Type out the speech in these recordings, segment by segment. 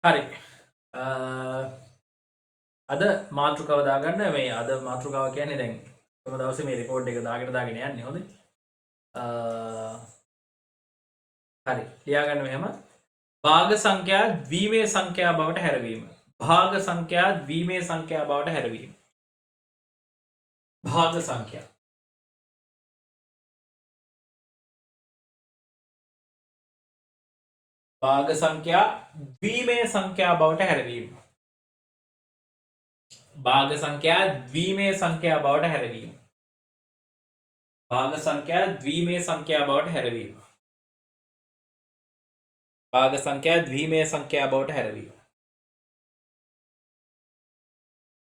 හරි. අද මාතෘකාව දාගන්න මේ අද මාතෘකාව කියන්නේ දැන් කොහොම දවසේ මේ රෙකෝඩ් එක දාගෙන යන්නේ හොඳේ. හරි. ලියාගන්න මෙහෙම. භාග සංඛ්‍යා ද්විමේය සංඛ්‍යා බවට හැරවීම. භාග සංඛ්‍යා ද්විමේය සංඛ්‍යා බවට හැරවීම. භාග සංඛ්‍යා භාග සංඛ්‍යා ද්විමේය සංඛ්‍යා බවට හැරවීම. භාග සංඛ්‍යා ද්විමේය සංඛ්‍යා බවට හැරවීම. භාග සංඛ්‍යා ද්විමේය සංඛ්‍යා බවට හැරවීම. භාග සංඛ්‍යා ද්විමේය සංඛ්‍යා බවට හැරවීම.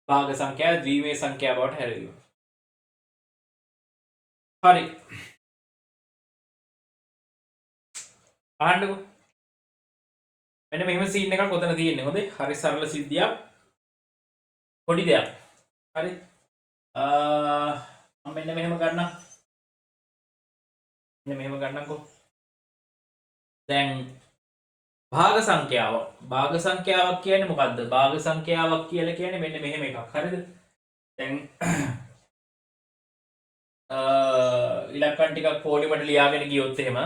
භාග සංඛ්‍යා ද්විමේය සංඛ්‍යා බවට හැරවීම. හරි. අහන්නකෝ. මෙන්න මෙහෙම සීන් එකක් ඔතන තියෙන්නේ. හොඳේ. හරි සරල සිද්ධියක්. පොඩි දෙයක්. හරි. මම මෙන්න මෙහෙම ගන්නම්. මෙන්න මෙහෙම ගන්නම්කෝ. දැන් භාග සංඛ්‍යාවක් කියන්නේ මොකද්ද? භාග සංඛ්‍යාවක් කියලා කියන්නේ මෙන්න මෙහෙම එකක්. හරිද? දැන් ඉලක්කම් ටිකක් පොඩිවට ලියාගෙන ගියොත් එහෙම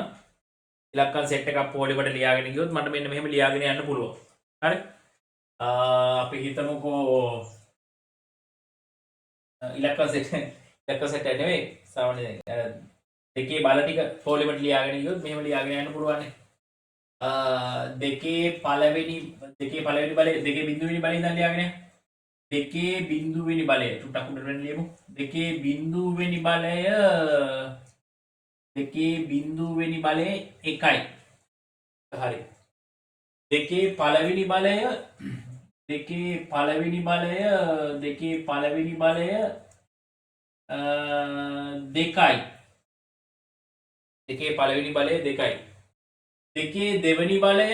ඉලක්කම් සෙට් එකක් පොඩිවට ලියාගෙන ගියොත් මට මෙන්න මෙහෙම ලියාගෙන යන්න පුළුවන්. හරි? අපි හිතමුකෝ ඉලක්කම් සෙට් නෙවෙයි සාමාන්‍ය දෙකේ බල ටික පොඩිවට ලියාගෙන ගියොත් මෙහෙම ලියාගෙන යන්න පුළුවන් නේ. දෙකේ පළවෙනි බලය දෙකේ බිඳුවෙනි බලය ඉඳන් ලියාගෙන දෙකේ බිඳුවෙනි බලය ටුටක් උඩට වෙන ලියමු. දෙකේ බිඳුවෙනි බලය 1යි. හරි. දෙකේ පළවෙනි බලය 2යි. දෙකේ පළවෙනි බලය 2යි. දෙකේ දෙවනි බලය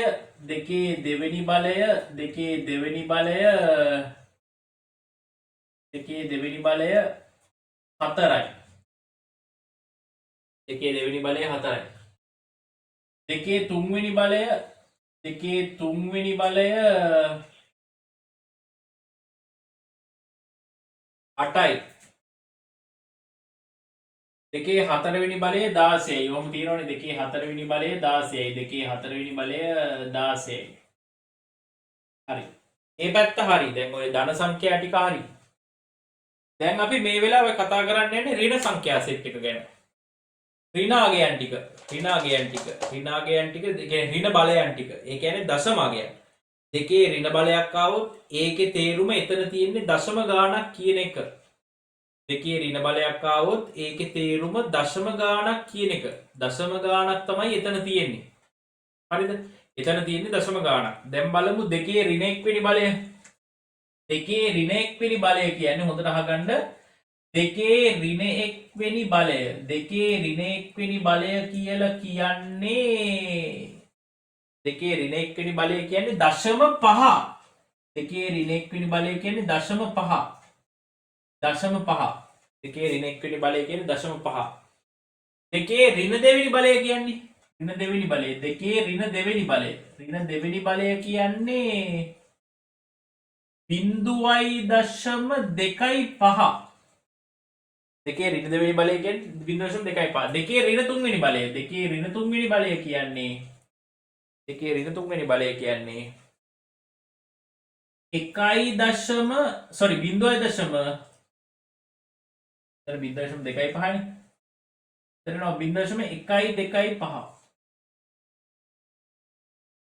4යි. දෙකේ දෙවනි බලය 4යි. දෙකේ තුන්වෙනි බලය 8යි. දෙකේ හතරවෙනි බලය 16යි. ඔහොම තියෙනවනේ දෙකේ හතරවෙනි බලය 16යි. දෙකේ හතරවෙනි බලය 16යි. හරි. මේ පැත්ත හරි. දැන් ඔය ධන සංඛ්‍යා ටික හරි. දැන් අපි මේ වෙලාවේ කතා කරන්න යන්නේ ඍණ සංඛ්‍යා සෙට් එක ගැන. ඍණ අගයන් ටික. ඍණ බලයන් ටික. ඒ කියන්නේ දශම අගයන්. දෙකේ ඍණ බලයක් ආවොත් ඒකේ තේරුම එතන තියෙන්නේ දශම ගාණක් කියන එක. දෙකේ ඍණ බලයක් ආවොත් ඒකේ තේරුම දශම ගාණක් කියන එක. දශම ගාණක් තමයි එතන තියෙන්නේ. හරිද? එතන තියෙන්නේ දශම ගාණක්. දැන් බලමු දෙකේ ඍණ 1 වෙනි බලය. දෙකේ ඍණ 1 වෙනි බලය කියන්නේ හොඳට අහගන්න. දෙකේ ඍණ 1 වෙනි බලය. දෙකේ ඍණ 1 වෙනි බලය කියලා කියන්නේ දෙකේ ඍණ 1 වෙනි බලය කියන්නේ දශම 5. දෙකේ ඍණ 1 වෙනි බලය කියන්නේ දශම 5. දෙකේ ඍණ 1 වෙනි බලය කියන්නේ දශම 5. දෙකේ ඍණ දෙවෙනි බලය කියන්නේ ඍණ දෙවෙනි බලය. දෙකේ ඍණ දෙවෙනි බලය. ඍණ දෙවෙනි බලය කියන්නේ 0.25. දෙකේ ඍණ දෙවෙනි බලය කියන්නේ 0.25. දෙකේ ඍණ තුන්වෙනි බලය. දෙකේ ඍණ තුන්වෙනි බලය කියන්නේ 0.25නේ.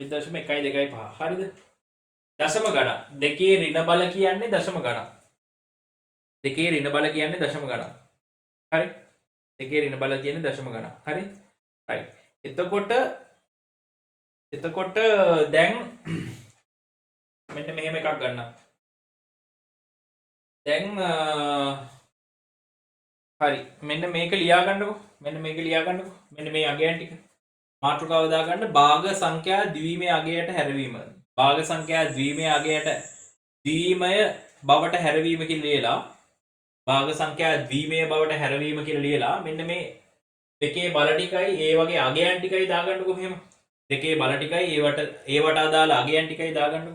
එතන 0.125. හරිද? දශම ගණන්. දෙකේ ඍණ බල කියන්නේ දශම ගණන්. දෙකේ ඍණ බල කියන්නේ දශම ගණන්. හරි? දෙකේ ඍණ බල කියන්නේ දශම ගණන්. හරි? හරි. එතකොට දැන් මෙන්න මෙහෙම එකක් ගන්න. දැන් හරි. මෙන්න මේක ලියා ගන්නකො. මෙන්න මේ අගයන් ටික. මාතෘකාව දාගන්න භාග සංඛ්‍යා ද්විමේය අගයට හැරවීම. භාග සංඛ්‍යා ද්විමේය අගයට ද්විමය බවට හැරවීම කියලා ලියලා භාග සංඛ්‍යා ද්විමේය බවට හැරවීම කියලා ලියලා මෙන්න මේ දෙකේ බල ටිකයි ඒ වගේ අගයන් ටිකයි දාගන්නකො මෙහෙම. දෙකේ බල ටිකයි ඒවට අදාළ අගයන් ටිකයි දාගන්නකො.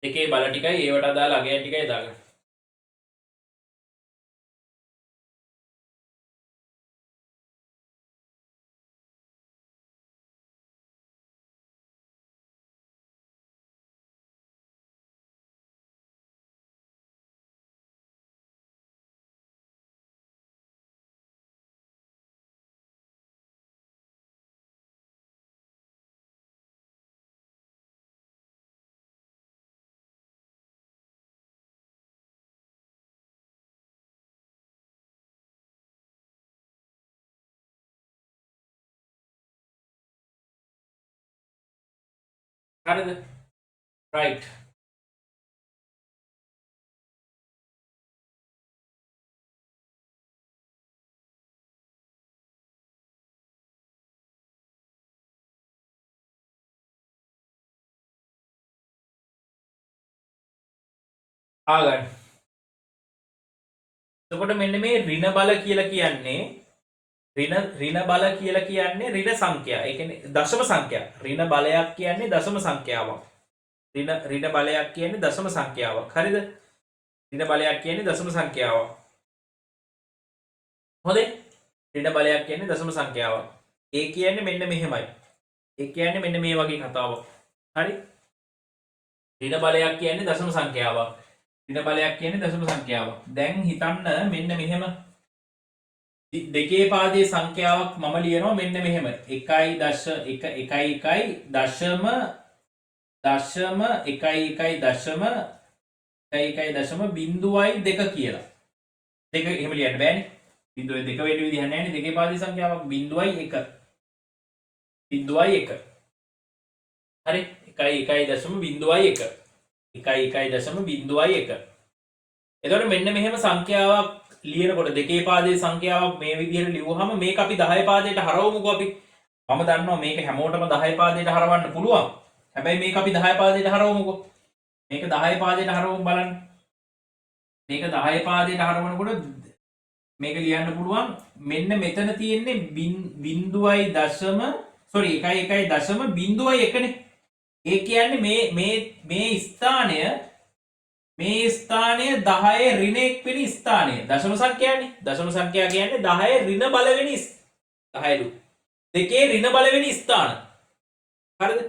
දෙකේ බල ටිකයි ඒවට අදාළ අගයන් ටිකයි දාගන්න. හරිද? රයිට්. ආගන්න. එතකොට මෙන්න මේ ඍණ බල කියලා කියන්නේ ඍණ බල කියලා කියන්නේ ඍණ සංඛ්‍යා. ඒ කියන්නේ දශම සංඛ්‍යා. ඍණ බලයක් කියන්නේ දශම සංඛ්‍යාවක්. ඍණ බලයක් කියන්නේ දශම සංඛ්‍යාවක්. හරිද? ඍණ බලයක් කියන්නේ දශම සංඛ්‍යාවක්. හොඳේ? ඍණ බලයක් කියන්නේ දශම සංඛ්‍යාවක්. ඒ කියන්නේ මෙන්න මෙහෙමයි. ඒ කියන්නේ මෙන්න මේ වගේ කතාවක්. හරි? ඍණ බලයක් කියන්නේ දශම සංඛ්‍යාවක්. ඍණ බලයක් කියන්නේ දශම සංඛ්‍යාවක්. දැන් හිතන්න මෙන්න මෙහෙම දෙකේ පාදයේ සංඛ්‍යාවක් මම ලියනවා මෙන්න මෙහෙම 1.1.1.1.2 කියලා. දෙක එහෙම ලියන්න බෑනේ. බිඳුවේ දෙක වෙන්න විදිහක් නැහැ නේ. දෙකේ පාදයේ සංඛ්‍යාවක් 0.1. 0.1. හරි 1.1.01. 1.1.01. එතකොට මෙන්න මෙහෙම සංඛ්‍යාවක් ලියනකොට දෙකේ පාදයේ සංඛ්‍යාවක් මේ විදිහට ලියුවහම මේක අපි 10 පාදයට හරවමුකෝ අපි. මම දන්නවා මේක හැමෝටම 10 පාදයට හරවන්න පුළුවන්. හැබැයි මේක අපි 10 පාදයට හරවමුකෝ. මේක 10 පාදයට හරවමු බලන්න. මේක 10 පාදයට හරවනකොට මේක ලියන්න පුළුවන් මෙන්න මෙතන තියෙන්නේ 1.0 නේ. ඒ කියන්නේ මේ ස්ථානය 10 ඍණ 1 වෙනි ස්ථානය. දශම සංඛ්‍යානේ. දශම සංඛ්‍යා කියන්නේ 10 ඍණ බලවෙනි 10ලු. දෙකේ ඍණ බලවෙනි ස්ථාන. හරිද?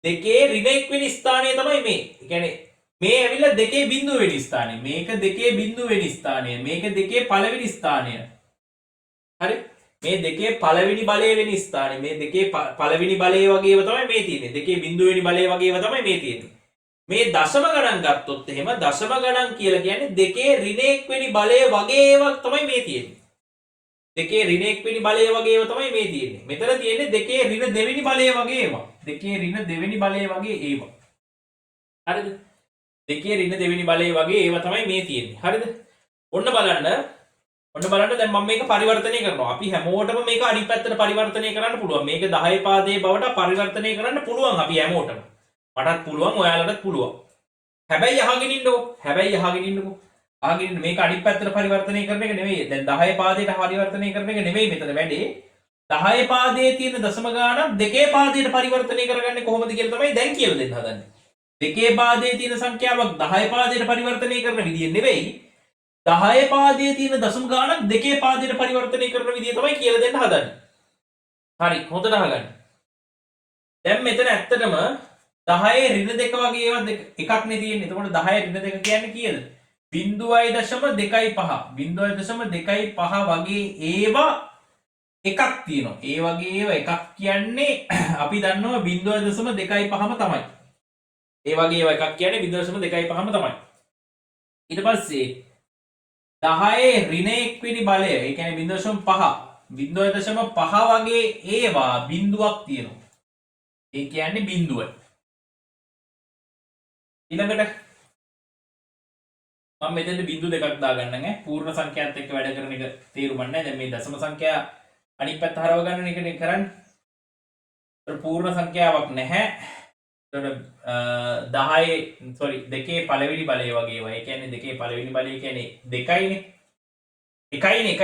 දෙකේ ඍණ 1 වෙනි ස්ථානය තමයි මේ. ඒ කියන්නේ මේ ඇවිල්ලා දෙකේ බිඳුව වෙනි ස්ථානය. මේක දෙකේ බිඳුව වෙනි ස්ථානය. මේක දෙකේ පළවෙනි ස්ථානය. හරි? මේ දෙකේ පළවෙනි බලය වෙනි ස්ථානය. මේ දෙකේ පළවෙනි බලය වගේම තමයි මේ තියෙන්නේ. දෙකේ බිඳුව වෙනි බලය වගේම තමයි මේ තියෙන්නේ. මේ දශම ගණන් ගත්තොත් එහෙම දශම ගණන් කියලා කියන්නේ දෙකේ ඍණ 1 වෙනි බලය වගේම තමයි මේ තියෙන්නේ. දෙකේ ඍණ 1 වෙනි බලය වගේම තමයි මේ තියෙන්නේ. මෙතන තියෙන්නේ දෙකේ ඍණ 2 වෙනි බලය වගේම. දෙකේ ර්ණ දෙවෙනි බලය වගේ ඒවා. හරිද? දෙකේ ඍණ දෙවෙනි බලය වගේ ඒවා තමයි මේ තියෙන්නේ. හරිද? ඔන්න බලන්න දැන් මම මේක පරිවර්තනය කරනවා. අපි හැමෝටම මේක අනිත් පැත්තට පරිවර්තනය කරන්න පුළුවන්. මේක 10 පාදයේ බවට පරිවර්තනය කරන්න පුළුවන් අපි හැමෝටම. මටත් පුළුවන්, ඔයාලටත් පුළුවන්. හැබැයි අහගෙන ඉන්නකෝ. අහගෙන ඉන්න මේක අනිත් පැත්තට පරිවර්තනය කරන එක නෙවෙයි. දැන් 10 පාදයට පරිවර්තනය කරන එක නෙවෙයි මෙතන වැඩේ. 10 පාදයේ තියෙන දශම ගාණක් දෙකේ පාදයට පරිවර්තනය කරගන්නේ කොහොමද කියලා තමයි දැන් කියලා දෙන්න හදන්නේ. දෙකේ පාදයේ තියෙන සංඛ්‍යාවක් 10 පාදයට පරිවර්තනය කරන විදිය නෙවෙයි. 10 පාදයේ තියෙන දශම ගාණක් දෙකේ පාදයට පරිවර්තනය කරන විදිය තමයි කියලා දෙන්න හදන්නේ. හරි, හොඳට අහගන්න. දැන් මෙතන ඇත්තටම 10 ඍණ 2 වගේ ඒවා එකක් නේ තියෙන්නේ. එතකොට 10 ඍණ 2 කියන්නේ කීයද? 0.25. 0.25 වගේ ඒවා එකක් තියෙනවා. ඒ වගේ ඒවා එකක් කියන්නේ අපි දන්නවා 0.25ම තමයි. ඒ වගේ ඒවා එකක් කියන්නේ 0.25ම තමයි. ඊට පස්සේ 10 ඍණ 1 වෙනි බලය, ඒ කියන්නේ 0.5 වගේ ඒවා බිඳුවක් තියෙනවා. ඒ කියන්නේ බිඳුව. ඊළඟට මම මෙතෙන්ට බිඳු දෙකක් දාගන්නම් ඈ. පූර්ණ සංඛ්‍යාවත් එක්ක වැඩ කරන එක තේරුම් ගන්න. දැන් මේ දශම සංඛ්‍යා අනිත් පැත්ත හරව ගන්න එකනේ කරන්නේ. පූර්ණ සංඛ්‍යාවක් නැහැ. එතකොට 10 sorry දෙකේ පළවෙනි බලය වගේ ඒවා. ඒ කියන්නේ දෙකේ පළවෙනි බලය කියන්නේ 2යිනේ. 1යිනේ.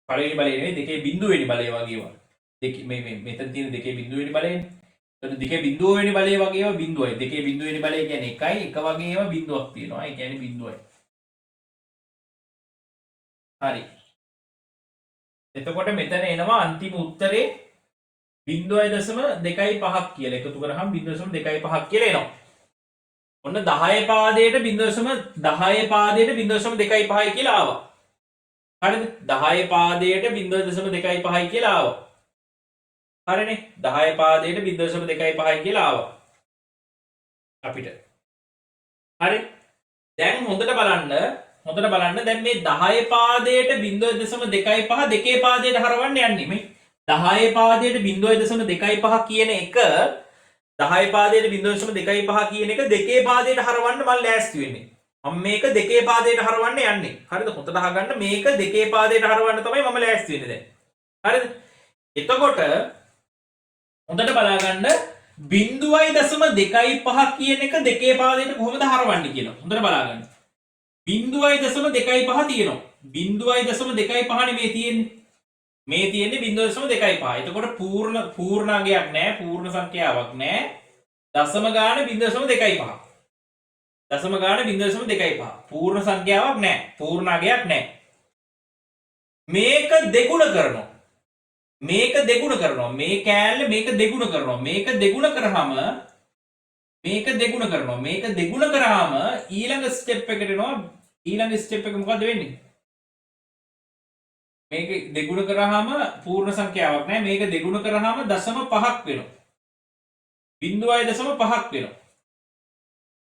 පළවෙනි බලය නෙවෙයි දෙකේ බිඳුවෙනි බලය වගේ ඒවා. දෙක මේ මෙතන තියෙන දෙකේ බිඳුවෙනි බලයනේ. එතකොට දෙකේ බිඳුවෙනි බලය වගේ ඒවා බිඳුවයි. දෙකේ බිඳුවෙනි බලය කියන්නේ 1යි. එක වගේ ඒවා බිඳුවක් තියෙනවා. ඒ කියන්නේ බිඳුවයි. හරි. එතකොට මෙතන එනවා අන්තිම උත්තරේ 0.25ක් කියලා. එකතු කරාම 0.25ක් කියලා එනවා. ඔන්න 10 පාදයට 0.10 පාදයට 0.25යි කියලා ආවා. හරිද? 10 පාදයට 0.25යි කියලා ආවා. හරිනේ? 10 පාදයට 0.25යි කියලා ආවා. අපිට. හරි? දැන් හොඳට බලන්න දැන් මේ 10 පාදයට 0.25 දෙකේ පාදයට හරවන්න යන්නේ මේ 10 පාදයට 0.25 කියන එක 10 පාදයට 0.25 කියන එක දෙකේ පාදයට හරවන්න මම ලෑස්ති වෙන්නේ. මම මේක දෙකේ පාදයට හරවන්න යන්නේ. හරිද? හොඳට අහගන්න මේක දෙකේ පාදයට හරවන්න තමයි මම ලෑස්ති වෙන්නේ දැන්. හරිද? එතකොට හොඳට බලා ගන්න 0.25 කියන එක දෙකේ පාදයට කොහොමද හරවන්නේ කියලා. හොඳට බලා ගන්න. 0.25 තියෙනවා. 0.25 නේ මේ තියෙන්නේ. මේ තියෙන්නේ 0.25. එතකොට පූර්ණාංගයක් නැහැ, පූර්ණ සංඛ්‍යාවක් නැහැ. දශම ගාන 0.25. දශම ගාන 0.25. පූර්ණ සංඛ්‍යාවක් නැහැ, පූර්ණාංගයක් නැහැ. මේක දෙගුණ කරනවා. මේක දෙගුණ කරනවා. මේ කෑල්ල මේක දෙගුණ කරනවා. මේක දෙගුණ කරාම මේක දෙගුණ කරනවා. මේක දෙගුණ කරාම ඊළඟ ස්ටෙප් එකට එනවා. ඊළඟ ස්ටෙප් එක මොකද්ද වෙන්නේ? මේක දෙගුණ කරාම පූර්ණ සංඛ්‍යාවක් නෑ. මේක දෙගුණ කරාම දශම 5ක් වෙනවා. 0.5ක් වෙනවා.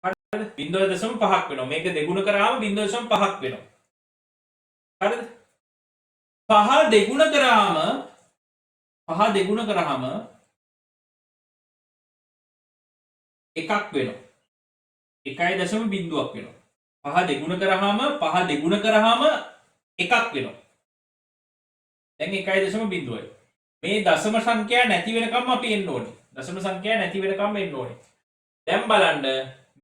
හරිද? 0.5ක් වෙනවා. මේක දෙගුණ කරාම 0.5ක් වෙනවා. හරිද? 5 දෙගුණ කරාම එකක් වෙනවා. 1.0ක් වෙනවා. 5 දෙගුණ කරාම එකක් වෙනවා. දැන් 1.0යි. මේ දශම සංඛ්‍යා නැති වෙනකම් අපි එන්න ඕනේ. දශම සංඛ්‍යා නැති වෙනකම් එන්න ඕනේ. දැන් බලන්න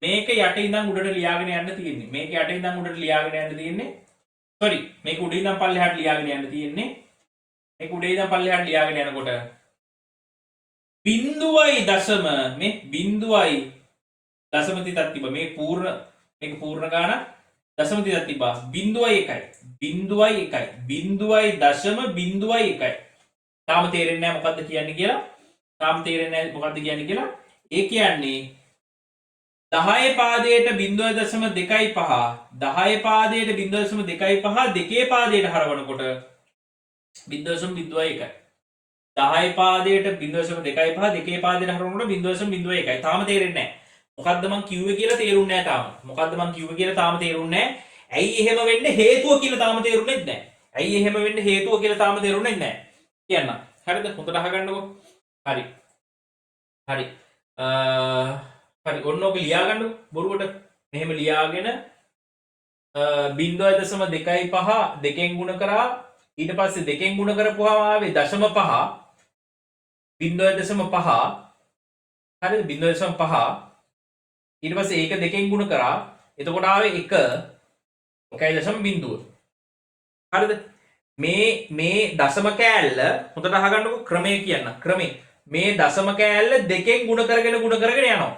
මේක යට ඉඳන් උඩට ලියාගෙන යන්න තියෙන්නේ. මේක යට ඉඳන් උඩට ලියාගෙන යන්න තියෙන්නේ. sorry මේක උඩ ඉඳන් පල්ලෙහාට ලියාගෙන යන්න තියෙන්නේ. මේක උඩ ඉඳන් පල්ලෙහාට ලියාගෙන යනකොට බිඳුවයි දශම මේ බිඳුවයි දශම තිතක් තිබ්බ. මේක පූර්ණ ගාන දශම තිතක් තිබ්බා. 0.1යි. තාම තේරෙන්නේ නැහැ මොකද්ද කියන්නේ කියලා. ඒ කියන්නේ 10 පාදයට 0.25 10 පාදයට 0.25 දෙකේ පාදයට හරවනකොට 0.01යි. 10 පාදයට 0.25 දෙකේ පාදයට හරවනකොට 0.01යි. තාම තේරෙන්නේ නැහැ. මොකද්ද මං කිව්වේ කියලා තේරුන්නේ නැහැ තාම. ඇයි එහෙම වෙන්න හේතුව කියලා තාම තේරුන්නේ නැහැ. කියන්න. හරිද? හොඳට අහගන්නකෝ. හරි. හරි. ඔන්න ඔක ලියා ගන්නකෝ බොරුවට. මෙහෙම ලියාගෙන 0.25 දෙකෙන් ගුණ කරා. ඊට පස්සේ දෙකෙන් ගුණ කරපුවාම ආවේ 0.5. 0.5. හරිද? 0.5. ඊට පස්සේ ඒක දෙකෙන් ගුණ කරා. එතකොට ආවේ 1.0. හරිද? මේ දශම කෑල්ල හොඳට අහගන්නකො ක්‍රමය කියන්න. මේ දශම කෑල්ල දෙකෙන් ගුණ කරගෙන යනවා.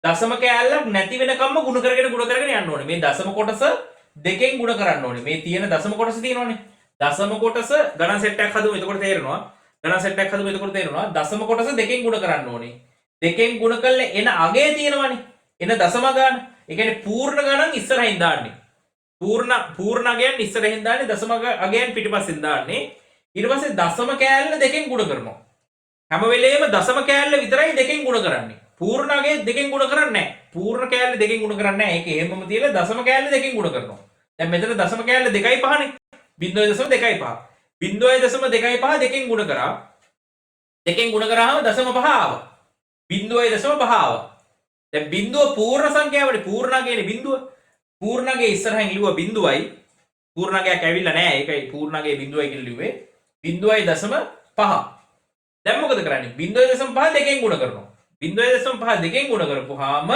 දශම කෑල්ලක් නැති වෙනකම්ම ගුණ කරගෙන යන්න ඕනේ. මේ දශම කොටස දෙකෙන් ගුණ කරන්න ඕනේ. මේ තියෙන දශම කොටස තියෙනවනේ. දශම කොටස ගණන් සෙට් එකක් හදුවම එතකොට තේරෙනවා. දශම කොටස දෙකෙන් ගුණ කරන්න ඕනේ. දෙකෙන් ගුණ කළා එන අගය තියෙනවනේ. එන දශම ගාන. ඒ කියන්නේ පූර්ණ ගණන් ඉස්සරහින් දාන්නේ. පූර්ණ අගයන් ඉස්සරහින් දාන්නේ, දශම අගයන් පිටිපස්සෙන් දාන්නේ. ඊට පස්සේ දශම කෑල්ල දෙකෙන් ගුණ කරනවා. හැම වෙලේම දශම කෑල්ල විතරයි දෙකෙන් ගුණ කරන්නේ. පූර්ණ අගය දෙකෙන් ගුණ කරන්නේ නැහැ. පූර්ණ කෑල්ල දෙකෙන් ගුණ කරන්නේ නැහැ. ඒක එහෙමම තියලා දශම කෑල්ල දෙකෙන් ගුණ කරනවා. දැන් මෙතන දශම කෑල්ල 2.5නේ. 0.25. 0.25 දෙකෙන් ගුණ කරා. දෙකෙන් ගුණ කරාම දශම 5 ආවා. 0.5 ආවා. දැන් බිඳුව පූර්ණ සංඛ්‍යාවනේ. පූර්ණාංගයනේ බිඳුව. පූර්ණාංගයේ ඉස්සරහින් ලිව්වා බිඳුවයි. පූර්ණාංගයක් ඇවිල්ලා නැහැ. ඒකයි පූර්ණාංගයේ බිඳුවයි කියලා ලිව්වේ. 0.5. දැන් මොකද කරන්නේ 0.5 දෙකෙන් ගුණ කරනවා 0.5 දෙකෙන් ගුණ කරපුවාම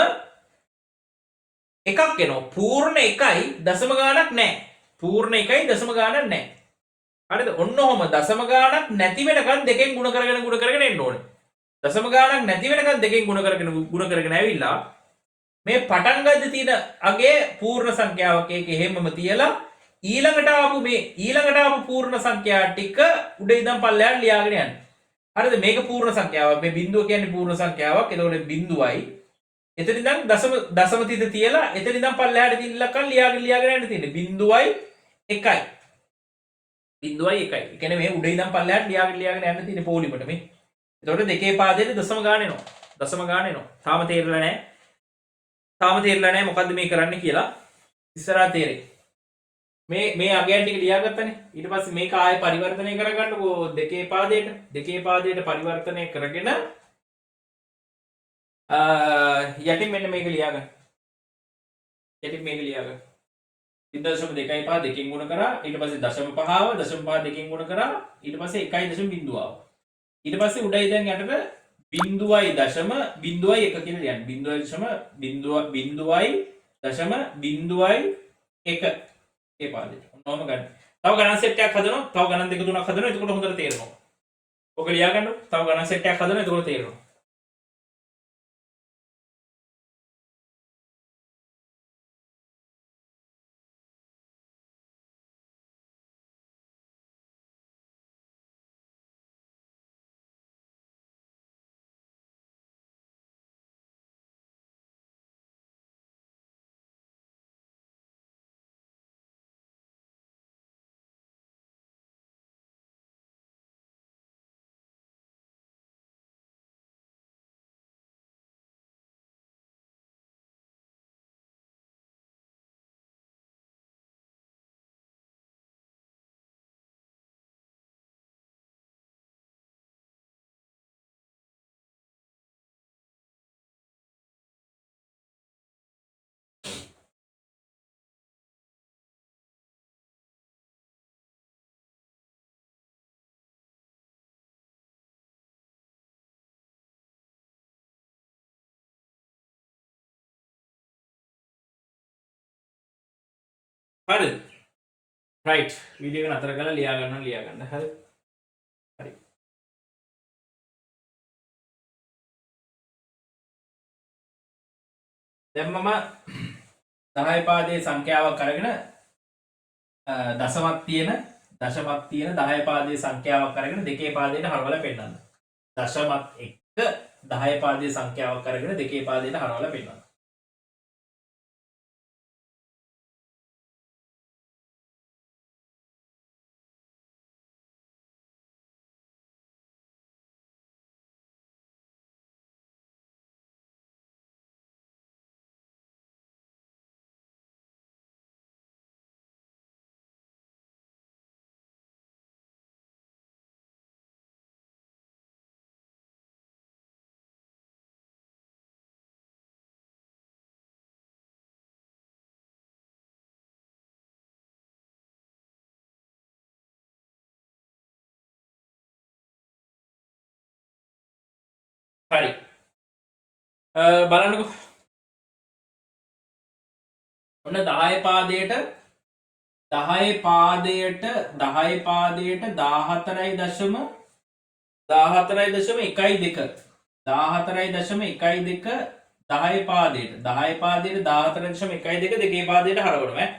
එකක් එනවා පූර්ණ එකයි දශම ගාණක් නැහැ පූර්ණ එකයි දශම ගාණක් නැහැ හරිද ඔන්න ඔහම දශම ගාණක් නැති වෙනකන් දෙකෙන් ගුණ කරගෙන එන්න ඕනේ දශම ගාණක් නැති වෙනකන් දෙකෙන් ගුණ කරගෙන ඇවිල්ලා මේ පටන් ගද්දි තියෙන අගේ පූර්ණ සංඛ්‍යාවක් ඒක එහෙමම තියලා ඊළඟට ආපු පූර්ණ සංඛ්‍යා ටික උඩ ඉඳන් පල්ලෙහාට ලියාගෙන යන්න. හරිද? මේක පූර්ණ සංඛ්‍යාවක්. මේ බිඳුව කියන්නේ පූර්ණ සංඛ්‍යාවක්. එතකොට බිඳුවයි. එතන ඉඳන් දශම තිත තියලා එතන ඉඳන් පල්ලෙහාට තියෙන ඉලක්කම් ලියාගෙන යන්න තියෙන්නේ. බිඳුවයි 1යි. බිඳුවයි 1යි. ඒ කියන්නේ මේ උඩ ඉඳන් පල්ලෙහාට ලියාගෙන යන්න තියෙන්නේ පොලිමට මේ. එතකොට දෙකේ පාදයේ දශම ගාන එනවා. දශම ගාන එනවා. තාම තේරෙලා නැහැ මොකද්ද මේ කරන්න කියලා. ඉස්සරහා තේරෙයි. මේ අගයන් ටික ලියාගත්තනේ. ඊට පස්සේ මේක ආයෙ පරිවර්තනය කරගන්නකෝ දෙකේ පාදයට පරිවර්තනය කරගෙන යටින් මෙන්න මේක ලියාගන්න. යටින් මේක ලියාගන්න. 0.2 පහ දෙකෙන් ගුණ කරා ඊට පස්සේ 0.5 දෙකෙන් ගුණ කරා ඊට පස්සේ 1.0 ආවා. ඊට පස්සේ උඩයි දැන් යටට බිඳුවයි දශම බිඳුවයි 1 කියලා ලියන්න. බිඳුවයි දශම බිඳුවයි 1 ඒ පාදෙට. ඔන්නෝම ගන්න. තව ගණන් සෙට් එකක් හදනවා. තව ගණන් දෙක තුනක් හදනවා. එතකොට හොඳට තේරෙනවා. ඔක ලියා ගන්න. තව ගණන් සෙට් එකක් හදනවා. එතකොට තේරෙනවා. හරිද? රයිට්. වීඩියෝ එක නතර කරලා ලියා ගන්න. හරි. හරි. දැන් මම 10 පාදයේ සංඛ්‍යාවක් අරගෙන දශමක් තියෙන 10 පාදයේ සංඛ්‍යාවක් අරගෙන දෙකේ පාදයට හරවලා පෙන්නන්න. දශමත් එක්ක 10 පාදයේ සංඛ්‍යාවක් අරගෙන දෙකේ පාදයට හරවලා පෙන්නන්න. හරි. බලන්නකෝ. ඔන්න 10 පාදයට 14.12 14.12 10 පාදයට 10 පාදයට 14.12 දෙකේ පාදයට හරවනවා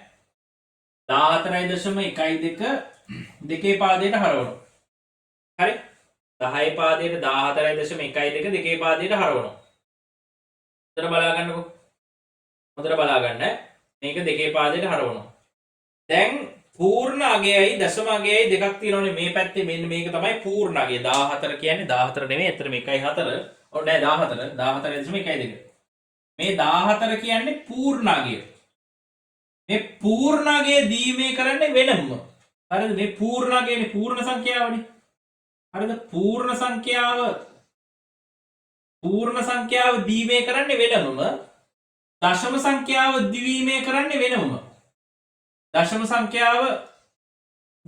14.12 දෙකේ පාදයට හරවනවා හරි 10 පාදයට 14.12 දෙකේ පාදයට හරවනවා හොඳට බලා ගන්නකෝ හොඳට බලා ගන්න මේක දෙකේ පාදයට හරවනවා දැන් පූර්ණ අගයයි දශම අගයයි දෙකක් තියෙනවනේ මේ පැත්තේ මෙන්න මේක තමයි පූර්ණ අගය 14 කියන්නේ 14 නෙමෙයි ඇත්තට මේකයි 4 ඔව් නෑ 14.1.2 මේ 14 කියන්නේ පූර්ණ අගය මේ පූර්ණ අගය දීමේ කරන්නේ වෙනම හරිද මේ පූර්ණ අගයනේ පූර්ණ සංඛ්‍යාවනේ හරිද පූර්ණ සංඛ්‍යාව දීමේ කරන්නේ වෙනම දශම සංඛ්‍යාව දිවීමේ කරන්නේ වෙනම දශම සංඛ්‍යාව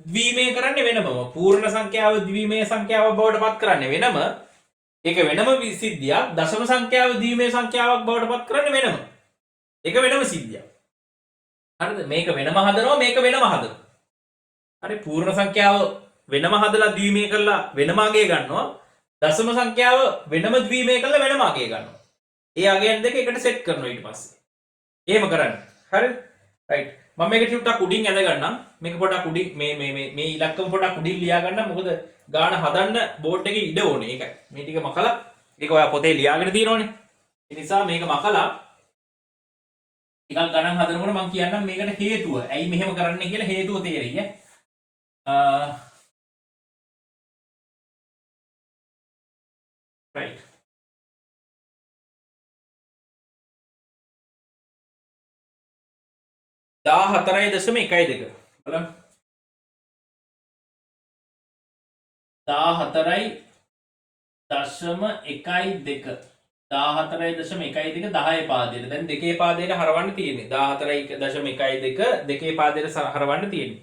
ද්විමය කරන්නේ වෙනම. පූර්ණ සංඛ්‍යාව ද්විමය සංඛ්‍යාවක් බවට පත් කරන්නේ වෙනම. ඒක වෙනම සිද්ධියක්. දශම සංඛ්‍යාව ද්විමය සංඛ්‍යාවක් බවට පත් කරන්නේ වෙනම. ඒක වෙනම සිද්ධියක්. හරිද? මේක වෙනම හදනවා, මේක වෙනම හදනවා. හරි, පූර්ණ සංඛ්‍යාව වෙනම හදලා ද්විමය කරලා වෙනම අගය ගන්නවා. දශම සංඛ්‍යාව වෙනම ද්විමය කරලා වෙනම අගය ගන්නවා. ඒ අගයන් දෙක එකට සෙට් කරනවා ඊට පස්සේ. එහෙම කරන්නේ. හරිද? රයිට්. මම මේක ටිකක් උඩින් ඇද ගන්නම්. මේක පොඩක් උඩින් මේ ඉලක්කම පොඩක් උඩින් ලියා ගන්නම්. මොකද ගාන හදන්න බෝඩ් එකේ ඉඩ ඕනේ. ඒකයි. මේ ටික මකලා ඒක ඔයා පොතේ ලියාගෙන තියෙනවනේ. ඒ නිසා මේක මකලා ටිකක් ගණන් හදනකොට මම කියන්නම් මේකට හේතුව. ඇයි මෙහෙම කරන්නේ කියලා හේතුව තේරෙයි ඈ. right. දා 4.12 බලන්න. 14.12 14.12 10 පාදයට. දැන් දෙකේ පාදයට හරවන්න තියෙන්නේ. 14.12 දෙකේ පාදයට හරවන්න තියෙන්නේ.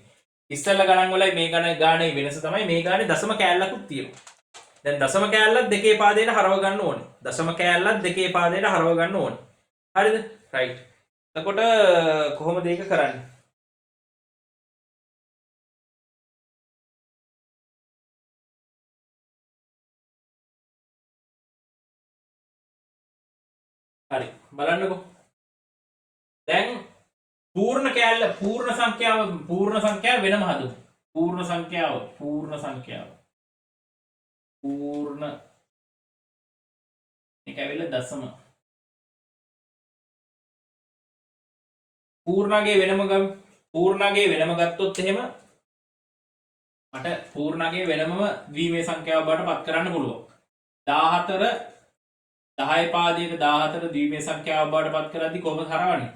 ඉස්සෙල්ලා ගණන් වලයි මේ ගානේ වෙනස තමයි මේ ගානේ දශම කෑල්ලකුත් තියෙනවා. දැන් දශම කෑල්ලත් දෙකේ පාදයට හරව ගන්න ඕනේ. දශම කෑල්ලත් දෙකේ පාදයට හරව ගන්න ඕනේ. හරිද? රයිට්. එතකොට කොහොමද ඒක කරන්නේ? හරි, බලන්නකෝ. දැන් පූර්ණ සංඛ්‍යාව වෙනම හදමු. පූර්ණ එක ඇවිල්ලා දශම. පූර්ණගේ වෙනම ගමු. පූර්ණගේ වෙනම ගත්තොත් එහෙම මට පූර්ණගේ වෙනමම ද්විමය සංඛ්‍යාව බවට පත් කරන්න පුළුවන්. 14 10 පාදයට 14 ද්විමය සංඛ්‍යාව බවට පත් කරද්දි කොහොමද හරවන්නේ?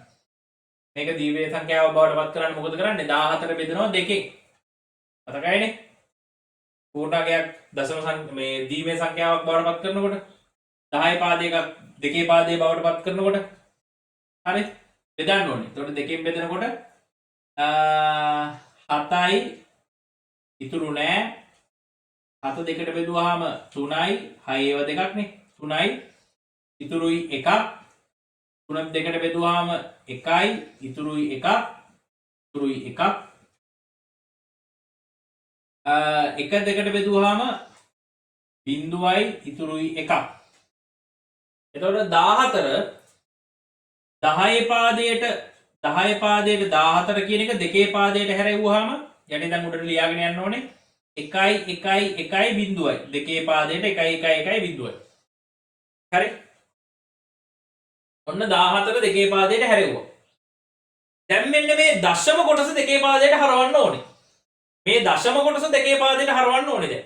මේක ද්විමය සංඛ්‍යාව බවට පත් කරන්න මොකද කරන්නේ? 14 බෙදනවා දෙකෙන්. මතකයිනේ? පූර්ණගයක් දශම මේ ද්විමය සංඛ්‍යාවක් බවට පත් කරනකොට 10 පාදයක දෙකේ පාදයේ බවට පත් කරනකොට හරි බෙදන්න ඕනේ. එතකොට දෙකෙන් බෙදනකොට 7යි ඉතුරු නෑ. 7 දෙකට බෙදුවාම 3යි 6 ඒව දෙකක්නේ. 3යි ඉතුරුයි 1ක්. 3 දෙකට බෙදුවාම 1යි ඉතුරුයි 1ක්. ඉතුරුයි 1ක්. 1 දෙකට බෙදුවාම බිංදුවයි ඉතුරුයි 1ක්. එතකොට 14 10 පාදයට 14 කියන එක දෙකේ පාදයට හැරෙව්වහම යටි දැන් උඩට ලියාගෙන යන්න ඕනේ 1යි 1යි 1යි බිංදුවයි දෙකේ පාදයට 1යි 1යි 1යි බිංදුවයි. හරි. ඔන්න 14 දෙකේ පාදයට හැරෙව්වා. දැන් මෙන්න මේ දශම කොටස දෙකේ පාදයට හරවන්න ඕනේ. මේ දශම කොටස දෙකේ පාදයට හරවන්න ඕනේ දැන්.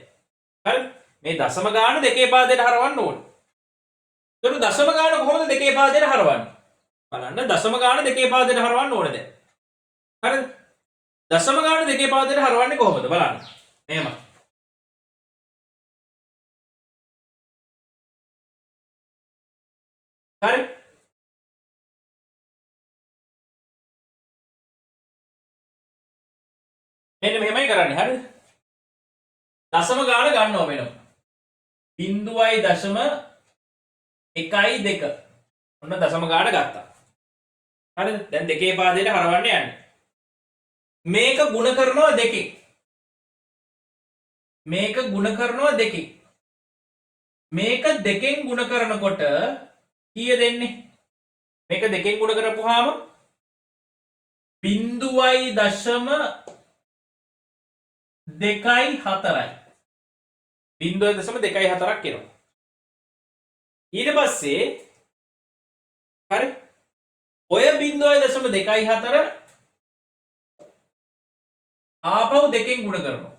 හරි. මේ දශම ගාන දෙකේ පාදයට හරවන්න ඕනේ. එතකොට දශම ගාන කොහොමද දෙකේ පාදයට හරවන්නේ? බලන්න දශම ගාන දෙකේ පාදයට හරවන්න ඕනේ දැන්. හරිද? දශම ගාන දෙකේ පාදයට හරවන්නේ කොහොමද? බලන්න. එහෙම. හරි. මෙන්න මෙහෙමයි කරන්නේ. හරිද? දශම ගාන ගන්නවා වෙනවා. බිංදුවයි දශම 1යි 2. ඔන්න දශම ගාන ගත්තා. හරිද? දැන් දෙකේ පාදයට හරවන්න යන්නේ. මේක ಗುಣ කරනවා දෙකෙන්. මේක ಗುಣ කරනවා දෙකෙන්. මේක දෙකෙන් ಗುಣ කරනකොට කීය දෙන්නේ? මේක දෙකෙන් ಗುಣ කරපුවාම බිංදුවයි දශම 2යි 4යි. බිංදුවයි දශම 2යි 4ක් එනවා. ඊට පස්සේ හරි ඔය බිංදුවයි දශම 2යි 4 ආපහු දෙකෙන් ගුණ කරනවා.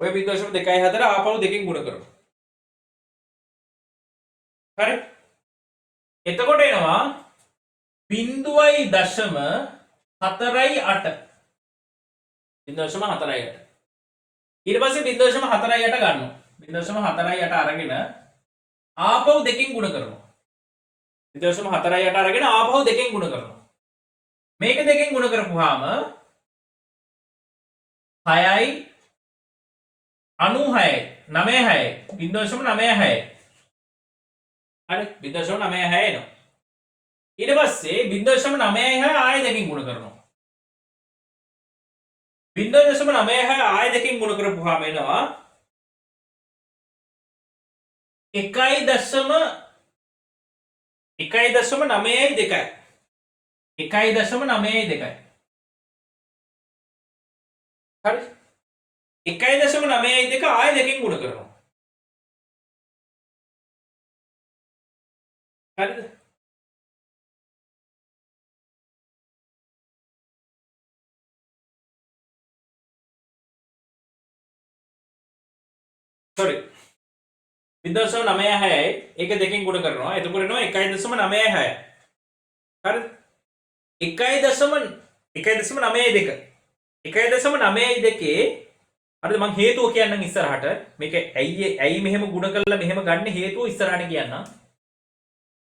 ඔය බිංදුවයි දශම 2යි 4 ආපහු දෙකෙන් ගුණ කරනවා. හරි. එතකොට එනවා බිංදුවයි දශම 4යි 8. බිංදුවයි දශම 4යි 8. ඊට පස්සේ බිංදුවයි දශම 4යි 8 ගන්නවා. බිංදුවයි දශම 4යි 8 අරගෙන ආපහු දෙකෙන් ගුණ කරනවා. බිංදුවයි දශම 4යි 8 අරගෙන ආපහු දෙකෙන් ගුණ කරනවා. මේක දෙකෙන් ගුණ කරපුවාම 6යි 96යි 96යි 0.96 හරි 0.96 එනවා. ඊට පස්සේ 0.96 ආයෙ දෙකකින් ගුණ කරනවා. 0.96 ආයෙ දෙකකින් ගුණ කරපුවාම එනවා 1.1.92 1.92 හරි 1.92 ආයෙ දෙකකින් ගුණ කරනවා. හරිද? sorry 0.96යි ඒක දෙකෙන් ගුණ කරනවා. එතකොට එනවා 1.96 හරිද? 1.92 1.92 හරිද? මම හේතුව කියන්නම් ඉස්සරහට. මේක ඇයි මෙහෙම ගුණ කරලා මෙහෙම ගන්න හේතුව ඉස්සරහට කියන්නම්.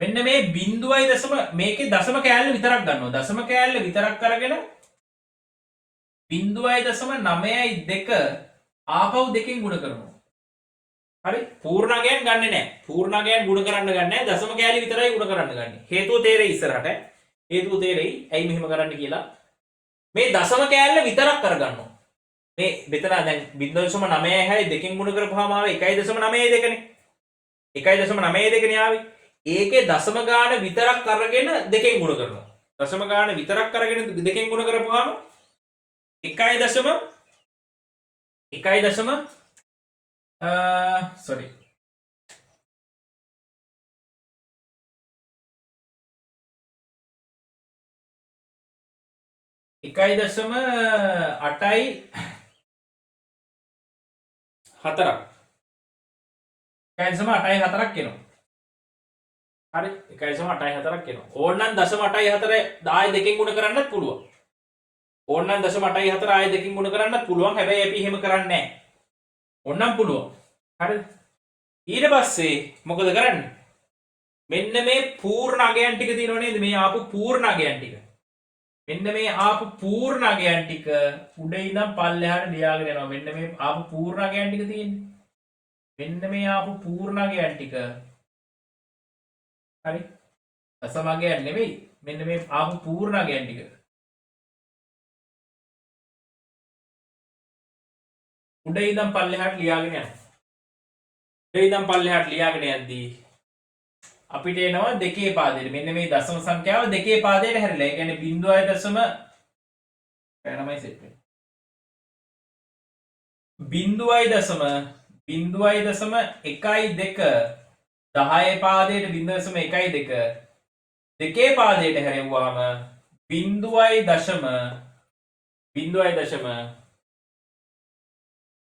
මෙන්න මේ බිංදුවයි දශම මේකේ දශම කෑල්ල විතරක් ගන්නවා. දශම කෑල්ල විතරක් අරගෙන 0.92 ආපහු දෙකෙන් ගුණ කරනවා. හරි පූර්ණාංගයන් ගන්නෙ නැහැ. පූර්ණාංගයන් ගුණ කරන්න ගන්නේ නැහැ. දශම කෑලි විතරයි ගුණ කරන්න ගන්නේ. හේතුව තේරෙයි ඉස්සරහට. හේතුව තේරෙයි ඇයි මෙහෙම කරන්න කියලා. මේ දශම කෑල්ල විතරක් කරගන්නවා. මේ මෙතන දැන් 0.96යි දෙකෙන් ගුණ කරපුවාම ආවේ 1.92 නේ. 1.92 නේ ආවේ. ඒකේ දශම ගාන විතරක් අරගෙන දෙකෙන් ගුණ කරනවා. දශම ගාන විතරක් අරගෙන දෙකෙන් ගුණ කරපුවාම 1.1 sorry 1.8යි 4ක් 1.8යි 4ක් එනවා. හරි 1.8යි 4ක් එනවා. ඕනනම් 0.8යි 4 10 දෙකෙන් ගුණ කරන්නත් පුළුවන්. ඕනනම් 0.8යි 4 ආයෙ දෙකෙන් ගුණ කරන්නත් පුළුවන්. හැබැයි අපි එහෙම කරන්නේ නැහැ. ඕනනම් පුළුවන්. හරිද? ඊට පස්සේ මොකද කරන්නේ? මෙන්න මේ පූර්ණ අගයන් ටික තියෙනව නේද? මේ ආපු පූර්ණ අගයන් ටික. මෙන්න මේ ආපු පූර්ණ අගයන් ටික උඩ ඉඳන් පල්ලෙහාට ලියාගෙන යනවා. මෙන්න මේ ආපු පූර්ණ අගයන් ටික තියෙන්නේ. මෙන්න මේ ආපු පූර්ණ අගයන් ටික. හරි? දශම අගයන් නෙවෙයි. මෙන්න මේ ආපු පූර්ණ අගයන් ටික. උඩ ඉඳන් පල්ලෙහාට ලියාගෙන යනවා. උඩ ඉඳන් පල්ලෙහාට ලියාගෙන යද්දී අපිට එනවා දෙකේ පාදයට. මෙන්න මේ දශම සංඛ්‍යාව දෙකේ පාදයට හැරිලා. ඒ කියන්නේ 0.0 පැනමයි සෙට් වෙන්නේ. 0.0.12 10 පාදයට 0.12 දෙකේ පාදයට හැරෙව්වාම 0.03.11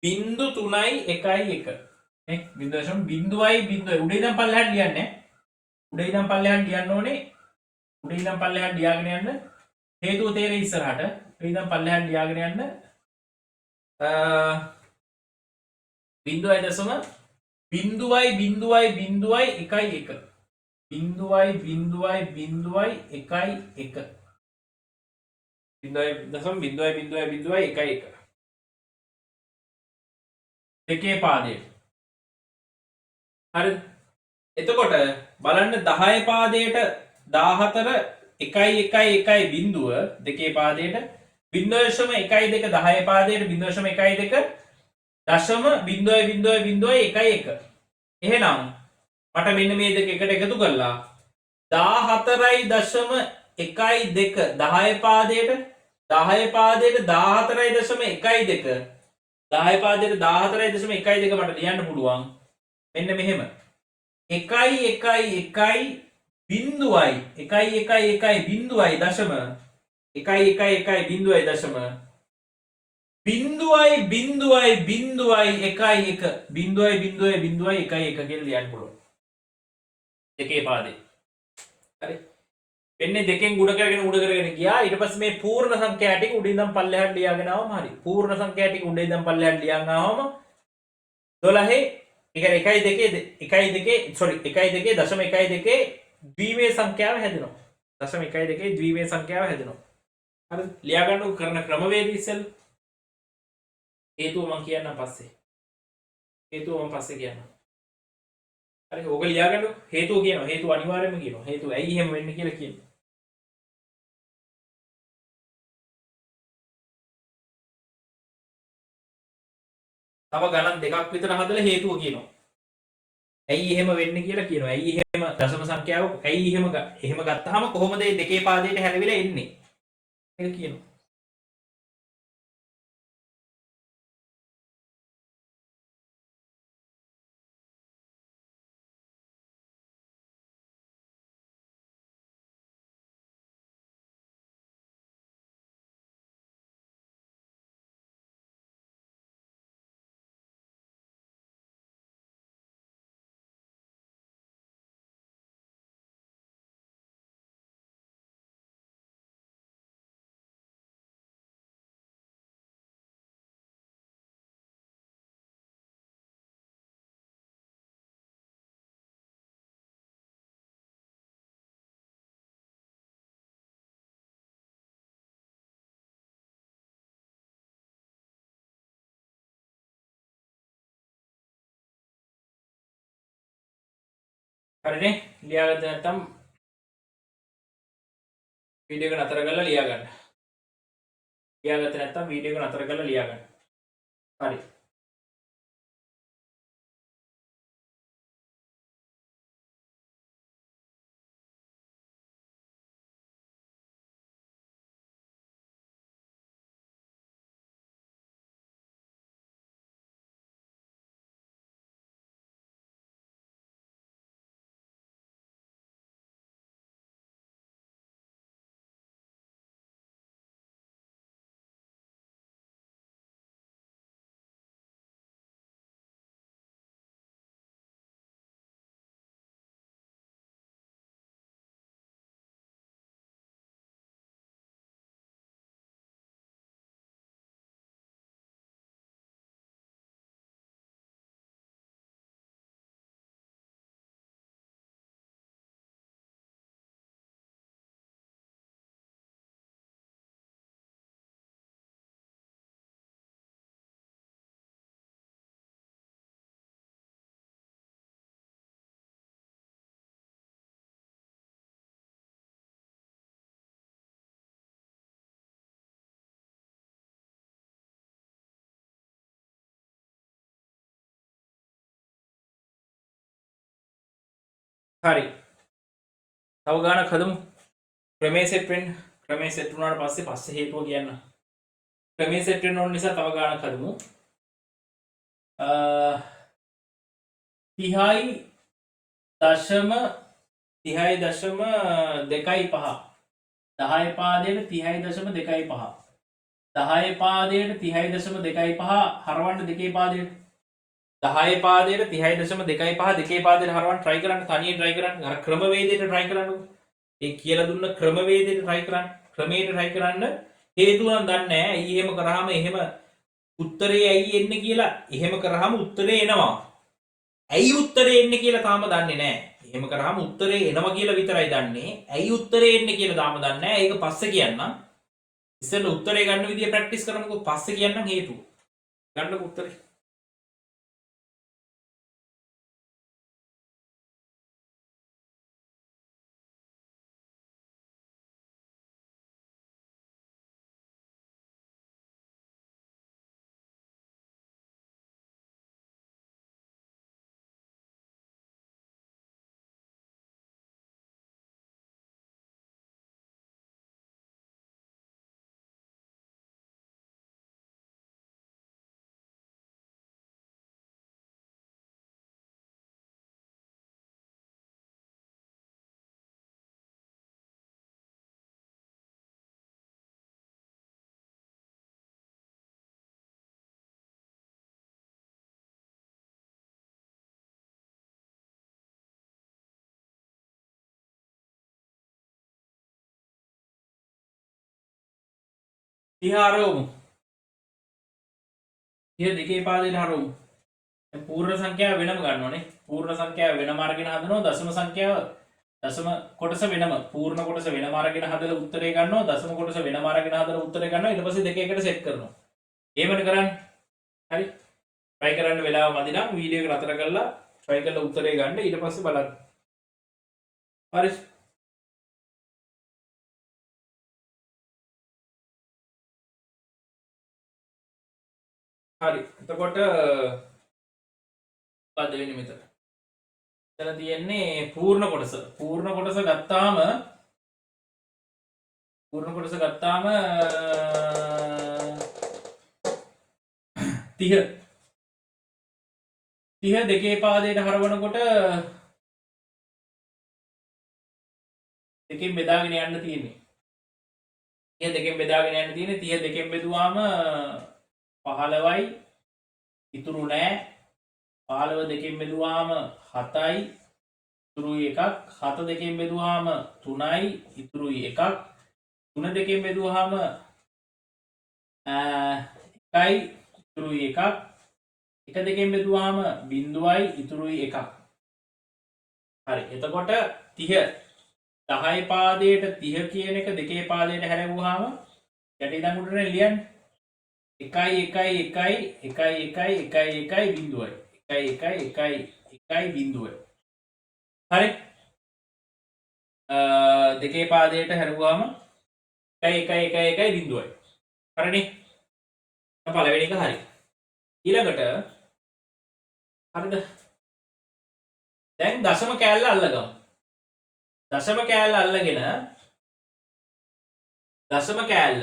0.0 උඩ ඉඳන් පල්ලෙහාට ලියන්නේ. උඩ ඉඳන් පල්ලෙහාට ලියන්න ඕනේ. උඩ ඉඳන් පල්ලෙහාට ලියාගෙන යන්න. හේතුව තේරෙයි ඉස්සරහට. උඩ ඉඳන් පල්ලෙහාට ලියාගෙන යන්න. 0.0.0.11 0.0.0.11 දෙකේ පාදයට. හරිද? එතකොට බලන්න 10 පාදයට 14 1.1.1 බිඳුව දෙකේ පාදයට 0.12 10 පාදයට 0.12 දශම 0.0.0.11 එහෙනම් මට මෙන්න මේ දෙක එකට එකතු කරලා 14.12 10 පාදයට 14.12 10 පාදයට 14.12 මට ලියන්න පුළුවන්. මෙන්න මෙහෙම 1.1.1 බිඳුවයි 1.1.1 බිඳුවයි දශම 1.1.1 බිඳුවයි දශම බිඳුවයි 1.1 කියලා ලියන්න පුළුවන් දෙකේ පාදේ. හරි වෙන්නේ දෙකෙන් උඩ කරගෙන ගියා. ඊට පස්සේ මේ පූර්ණ සංඛ්‍යා ටික උඩ ඉඳන් පල්ලෙහාට ලියාගෙන ආවම හරි. පූර්ණ සංඛ්‍යා ටික උඩ ඉඳන් පල්ලෙහාට ලියන් ආවම 12 ඒ කියන්නේ 1.2 දශම 1.2 ද්විමේය සංඛ්‍යාව හැදෙනවා. දශම 1.2 ද්විමේය සංඛ්‍යාව හැදෙනවා. හරිද? ලියා ගන්න කරන ක්‍රමවේදය ඉස්සෙල්ලා හේතුව මම කියන්නම් පස්සේ. හේතුව මම පස්සේ කියන්නම්. හරි ඕක ලියාගන්න. හේතුව කියනවා. හේතුව අනිවාර්යයෙන්ම කියනවා. හේතුව ඇයි එහෙම වෙන්නේ කියලා කියනවා. තව ගණන් දෙකක් විතර හදලා හේතුව කියනවා. ඇයි එහෙම වෙන්නේ කියලා කියනවා. ඇයි එහෙම දශම සංඛ්‍යාව ඇයි එහෙම ගත්තාම කොහොමද මේ දෙකේ පාදයට හැරවිලා එන්නේ? ඒක කියනවා. හරිනේ ලියාගත්ත නැත්නම් වීඩියෝ එක නතර කරලා ලියා ගන්න. ලියාගත්ත නැත්නම් වීඩියෝ එක නතර කරලා ලියා ගන්න. හරි. හරි. තව ගානක් හදමු. ක්‍රමයේ සෙට් වෙන්න. ක්‍රමයේ සෙට් වුණාට පස්සේ හේතුව කියන්න. ක්‍රමයේ සෙට් වෙන්න ඕන නිසා තව ගානක් හදමු. 30.25 10 පාදයට 30.25 10 පාදයට 30.25 හරවන්න දෙකේ පාදයට 10 පාදයට 30.25 දෙකේ පාදයට හරවන්න try කරන්න තනියෙන් try කරන්න අර ක්‍රමවේදයට try කරන්නකො ඒ කියලා දුන්න ක්‍රමවේදයට try කරන්න ක්‍රමයට try කරන්න හේතුව නම් දන්නේ නැහැ ඇයි එහෙම කරාම එහෙම උත්තරේ ඇයි එන්නේ කියලා එහෙම කරාම උත්තරේ එනවා ඇයි උත්තරේ එන්නේ කියලා තාම දන්නේ නැහැ එහෙම කරාම උත්තරේ එනවා කියලා විතරයි දන්නේ ඇයි උත්තරේ එන්නේ කියලා තාම දන්නේ නැහැ ඒක පස්සේ කියන්නම් ඉස්සෙල්ලා උත්තරේ ගන්න විදිය ප්‍රැක්ටිස් කරමුකෝ පස්සේ කියන්නම් හේතුව ගන්නකො උත්තරේ හරවමු 30 දෙකේ පාදයට හරවමු දැන් පූර්ණ සංඛ්‍යාව වෙනම ගන්නවනේ පූර්ණ සංඛ්‍යාව වෙනම අරගෙන හදනවා දශම සංඛ්‍යාව දශම කොටස වෙනම පූර්ණ කොටස වෙනම අරගෙන හදලා උත්තරේ ගන්නවා දශම කොටස වෙනම අරගෙන හදලා උත්තරේ ගන්නවා ඊට පස්සේ දෙක එකට සෙට් කරනවා එහෙමනේ කරන්නේ හරි try කරන්න වෙලාව මදි නම් වීඩියෝ එක නතර කරලා try කරලා උත්තරේ ගන්න ඊට පස්සේ බලන්න හරි හරි එතකොට මොකද්ද වෙන්නේ මෙතන එතන තියෙන්නේ පූර්ණ කොටස පූර්ණ කොටස ගත්තාම 30 දෙකේ පාදයට හරවනකොට දෙකෙන් බෙදාගෙන යන්න තියෙන්නේ 30 දෙකෙන් බෙදාගෙන යන්න තියෙන්නේ 30 දෙකෙන් බෙදුවාම 15යි ඉතුරු නෑ 15 දෙකෙන් බෙදුවාම 7යි ඉතුරුයි එකක් 7 දෙකෙන් බෙදුවාම 3යි ඉතුරුයි එකක් 3 දෙකෙන් බෙදුවාම 1යි ඉතුරුයි එකක් 1 දෙකෙන් බෙදුවාම 0යි ඉතුරුයි එකක් හරි එතකොට 30 10 පාදයට 30 කියන එක දෙකේ පාදයට හැරෙවුවාම යට ඉඳන් උඩට ලියන්නේ 1යි 1යි 1යි 1යි 1යි 1යි 1යි 0යි 1යි 1යි 1යි 1යි 0යි හරි දෙකේ පාදයට හැරෙවුවාම 1යි 1යි 1යි 1යි 0යි හරිනේ පළවෙනි එක හරි ඊළඟට හරිද දැන් දශම කෑල්ල අල්ලගමු දශම කෑල්ල අල්ලගෙන දශම කෑල්ල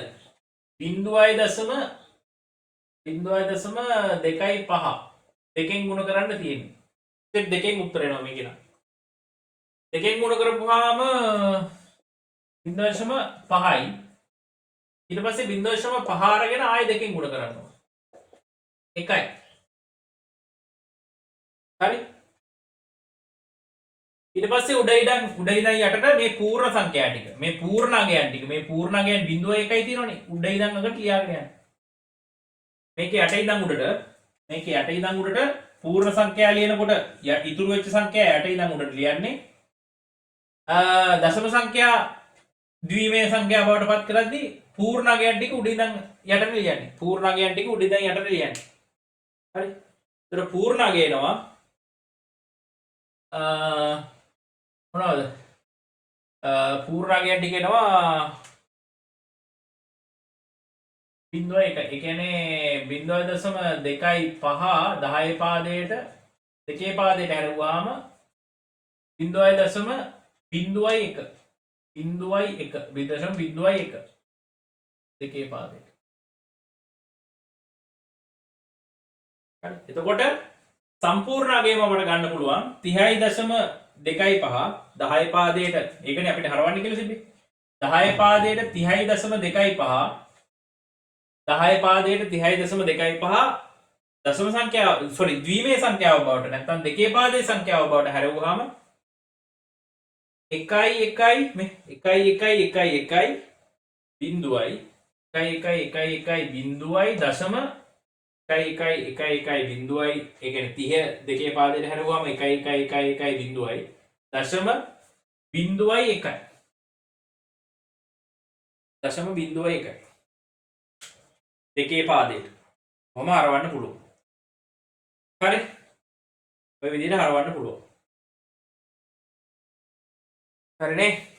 0.2.5 දෙකෙන් ගුණ කරන්න තියෙන්නේ ස්ටෙප් දෙකෙන් උත්තර එනවා මේක නම් දෙකෙන් ගුණ කරපුවාම 0.5යි ඊට පස්සේ 0.5 අරගෙන ආයෙ දෙකෙන් ගුණ කරනවා එකයි හරි ඊට පස්සේ උඩ ඉඳන් යටට මේ පූර්ණ සංඛ්‍යා ටික මේ පූර්ණාංගයන් ටික මේ පූර්ණාංගයන් 0.1යි තියෙනවනේ උඩ ඉඳන් අගට ලියාගෙන යන්න මේකේ යට ඉඳන් උඩට පූර්ණ සංඛ්‍යා ලියනකොට ඉතුරු වෙච්ච සංඛ්‍යා යට ඉඳන් උඩට ලියන්නේ දශම සංඛ්‍යා ද්විමේය සංඛ්‍යා බවට පත් කරද්දී පූර්ණාංගයන් ටික උඩ ඉඳන් යටට ලියන්නේ පූර්ණාංගයන් ටික උඩ ඉඳන් යටට ලියන්නේ හරි ඒතර පූර්ණාංගය එනවා මොනවද පූර්ණාංගයන් ටික එනවා 0.1 ඒ කියන්නේ 0.2.5 10 පාදයට දෙකේ පාදයට හැරුවාම 0.01 දෙකේ පාදයට හරි එතකොට සම්පූර්ණාංගයම අපට ගන්න පුළුවන් 30.25 10 පාදයට ඒකනේ අපිට හරවන්න කියලා තිබ්බේ 10 පාදයට 30.25 10 පාදයට 30.25 දශම සංඛ්‍යාව ද්විමේය සංඛ්‍යාව බවට නැත්නම් දෙකේ පාදයේ සංඛ්‍යාව බවට හැරෙවුවාම 1 1 මේ 1 1 1 1 බිංදුවයි 1 1 1 1 බිංදුවයි දශම 1 1 1 1 බිංදුවයි ඒ කියන්නේ 30 දෙකේ පාදයට හැරෙවුවාම 1 1 1 1 බිංදුවයි දශම බිංදුවයි 1යි දශම බිංදුවයි 1යි දෙකේ පාදයට මම හරවන්න පුළුවන් හරි ඔය විදිහට හරවන්න පුළුවන් හරිනේ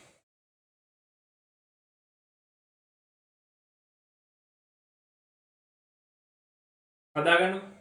හදාගන්නකො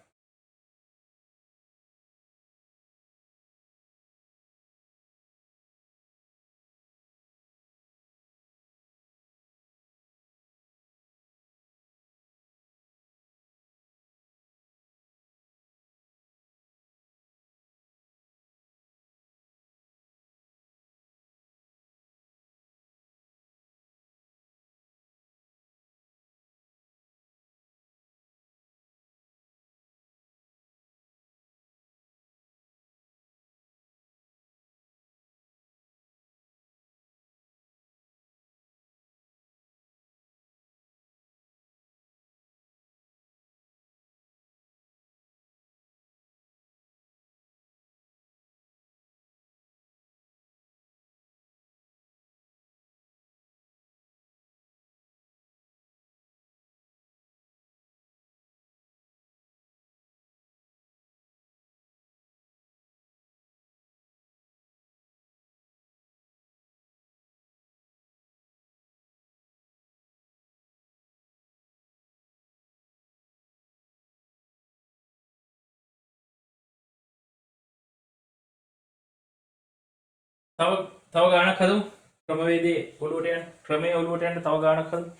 තව තව ගානක් හදමු. ක්‍රමවේදයේ ඔලුවට යන ක්‍රමයේ ඔලුවට යන තව ගානක් හදමු.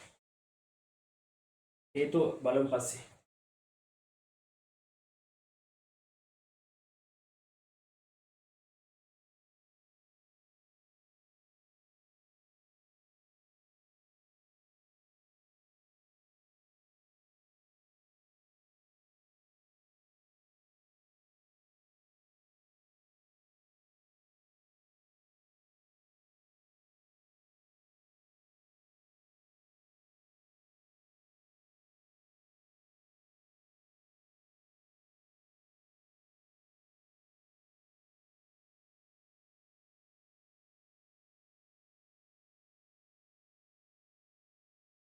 හේතුව බලමු පස්සේ.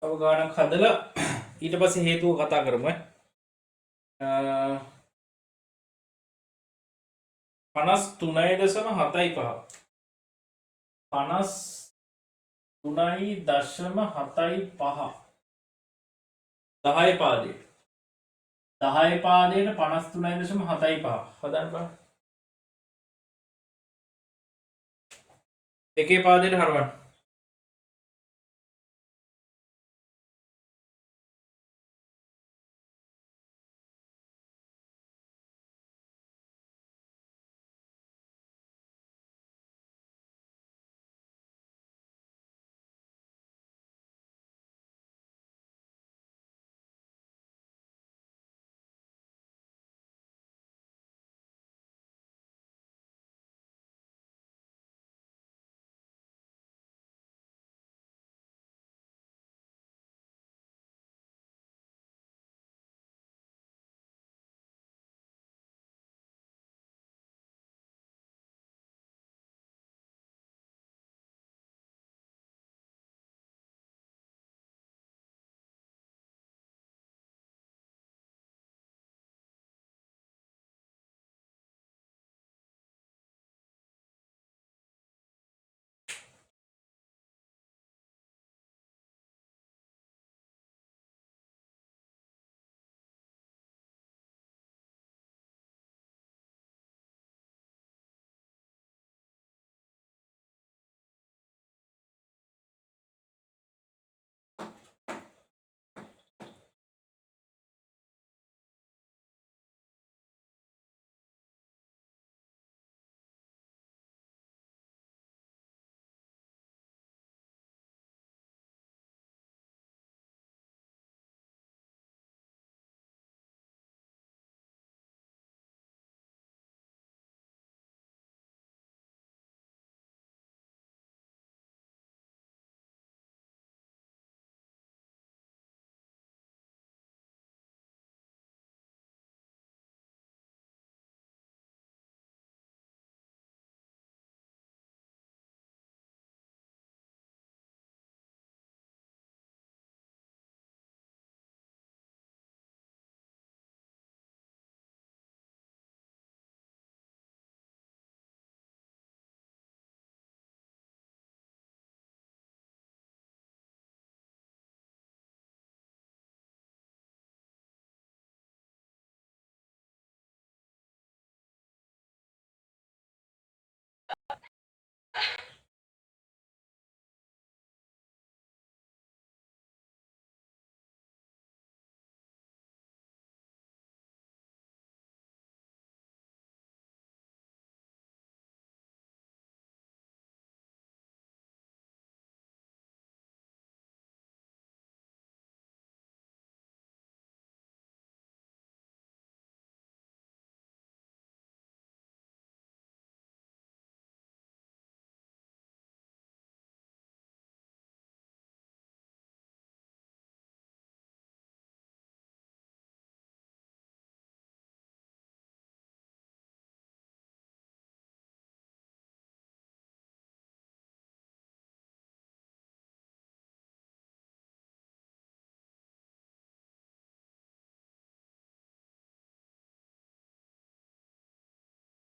තව ගානක් හදලා ඊට පස්සේ හේතුව කතා කරමු. 53.75 53.75 10 පාදයට 10 පාදයට 53.75 හදන්න බලන්න. එකේ පාදයට හරවන්න.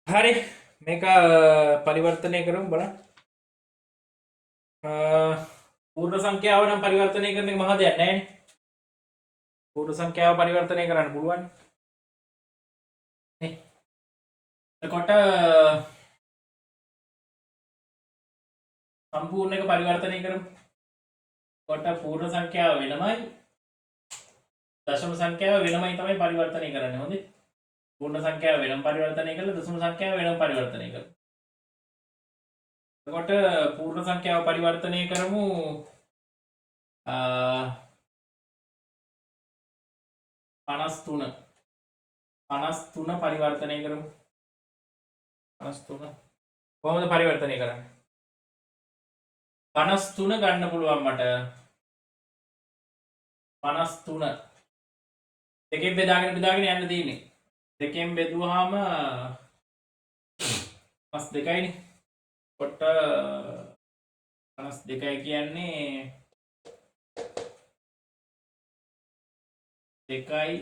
හරි මේක පරිවර්තනය කරමු බලන්න. පූර්ණ සංඛ්‍යාව නම් පරිවර්තනය කරන එක මහ දෙයක් නැහැ නේ. පූර්ණ සංඛ්‍යාව පරිවර්තනය කරන්න පුළුවන් නේ. එතකොට සම්පූර්ණ එක පරිවර්තනය කරමු. කොට පූර්ණ සංඛ්‍යාව වෙනමයි දශම සංඛ්‍යාව වෙනමයි තමයි පරිවර්තනය කරන්නේ. හොඳේ. පූර්ණ සංඛ්‍යාව වෙනම පරිවර්තනය කරලා දශම සංඛ්‍යාව වෙනම පරිවර්තනය කරමු. එතකොට පූර්ණ සංඛ්‍යාව පරිවර්තනය කරමු 53 පරිවර්තනය කරමු. 53 කොහොමද පරිවර්තනය කරන්නේ? 53 ගන්න පුළුවන් මට 53 දෙකෙන් බෙදාගෙන යන්න තියෙන්නේ. දෙකෙන් බෙදුවාම 52යිනේ. කොට 52යි කියන්නේ 2යි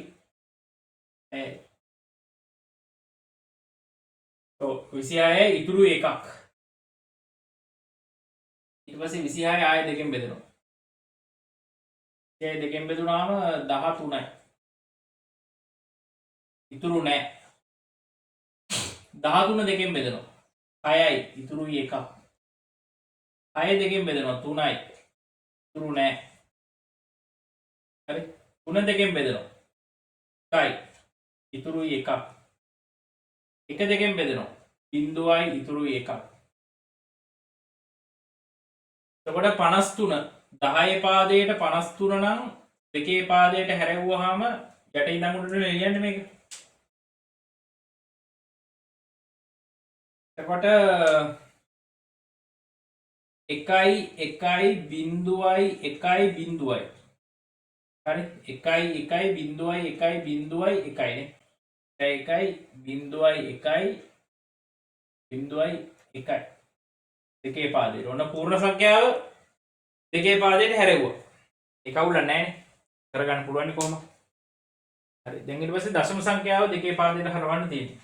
26 ඉතුරු එකක්. ඊට පස්සේ 26 ආයෙ දෙකෙන් බෙදෙනවා. ඒ දෙකෙන් බෙදුනාම 13යි. ඉතුරු නැහැ. 13 දෙකෙන් බෙදෙනවා. 6යි ඉතුරුයි එකක්. 6 දෙකෙන් බෙදෙනවා 3යි. ඉතුරු නැහැ. හරි. 3 දෙකෙන් බෙදෙනවා. 1යි ඉතුරුයි එකක්. 1 දෙකෙන් බෙදෙනවා. බිංදුවයි ඉතුරුයි එකක්. එතකොට 53 10 පාදයට 53 නම් දෙකේ පාදයට හැරෙව්වහම යට ඉඳන් උඩට එළියන්නේ මේක. එතකොට 1යි 1යි බිංදුවයි 1යි බිංදුවයි. හරි 1යි 1යි බිංදුවයි 1යි බිංදුවයි 1යි නේ. 1යි බිංදුවයි 1යි බිංදුවයි 1යි. දෙකේ පාදයට. ඔන්න පූර්ණ සංඛ්‍යාව දෙකේ පාදයට හැරෙව්වා. ඒක අවුලක් නැහැ නේ. කරගන්න පුළුවන් කොහොමද? හරි. දැන් ඊට පස්සේ දශම සංඛ්‍යාව දෙකේ පාදයට හරවන්න තියෙනවා.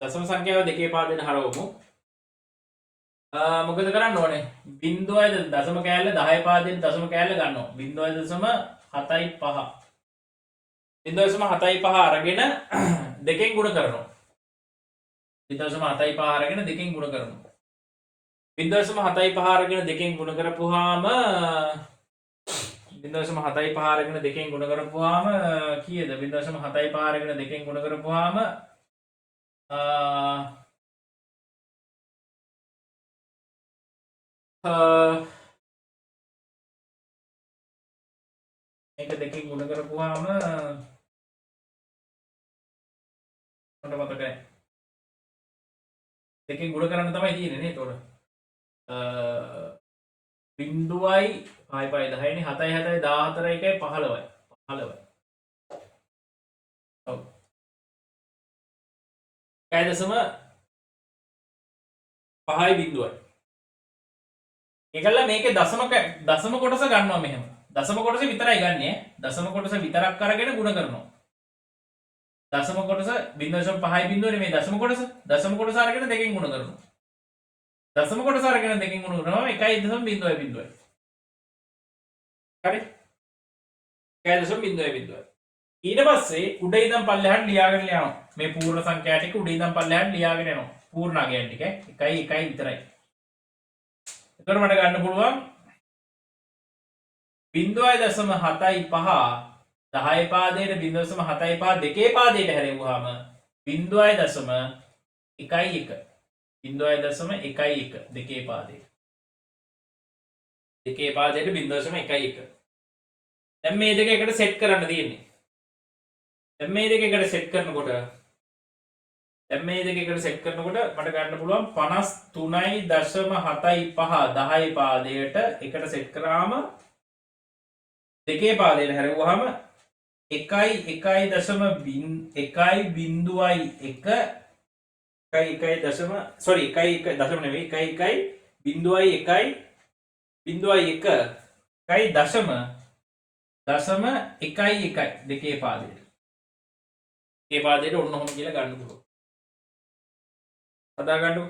දශම සංඛ්‍යාව දෙකේ පාදයට හරවමු. මොකද කරන්න ඕනේ? බිංදුවයි දශම කෑල්ල 10 පාදයෙන් දශම කෑල්ල ගන්නවා. 0.75. 0.75 අරගෙන දෙකෙන් ගුණ කරනවා. 0.75 අරගෙන දෙකෙන් ගුණ කරනවා. 0.75 අරගෙන දෙකෙන් ගුණ කරපුවාම 0.75 අරගෙන දෙකෙන් ගුණ කරපුවාම කීයද? 0.75 අරගෙන දෙකෙන් ගුණ කරපුවාම මේක දෙකෙන් ගුණ කරපුවාම මට මතක නැහැ. දෙකෙන් ගුණ කරන්න තමයි තියෙන්නේ නේ. ඒතකොට බිංදුවයි 5යි 10යි නේ. 7යි 7යි 14යි 1යි 15යි. 15යි. ඔව්. 1.5යි බිංදුවයි. ඒකල මේකේ දශම කොටස ගන්නවා මෙහෙම. දශම කොටස විතරයි ගන්නෙ. දශම කොටස විතරක් අරගෙන ගුණ කරනවා. දශම කොටස 0.5යි බිංදුව නෙමෙයි දශම කොටස. දශම කොටස අරගෙන දෙකෙන් ගුණ කරනවා. දශම කොටස අරගෙන දෙකෙන් ගුණ කරනවා 1.0.0. හරි. 1.0.0. ඊට පස්සේ උඩ ඉඳන් පල්ලෙහාට ලියාගෙන යනවා. මේ පූර්ණ සංඛ්‍යා ටික උඩ ඉඳන් පල්ලෙහාට ලියාගෙන යනවා. පූර්ණ අගයන් ටික 1යි 1යි විතරයි. එතකොට මට ගන්න පුළුවන් 0.75 10 පාදයට 0.75 දෙකේ පාදයට හැරෙව්වහම 0.11 0.11 දෙකේ පාදයට. දෙකේ පාදයට 0.11. දැන් මේ දෙක එකට සෙට් කරන්න තියෙන්නේ. දැන් මේ දෙක එකට සෙට් කරනකොට මට ගන්න පුළුවන් 53.75 10 පාදයට එකට සෙට් කරාම දෙකේ පාදයට හැරෙව්වහම 1.11 දෙකේ පාදයට. දෙකේ පාදයට ඔන්න ඔහොම කියලා ගන්න පුළුවන්. හදා ගන්නකො.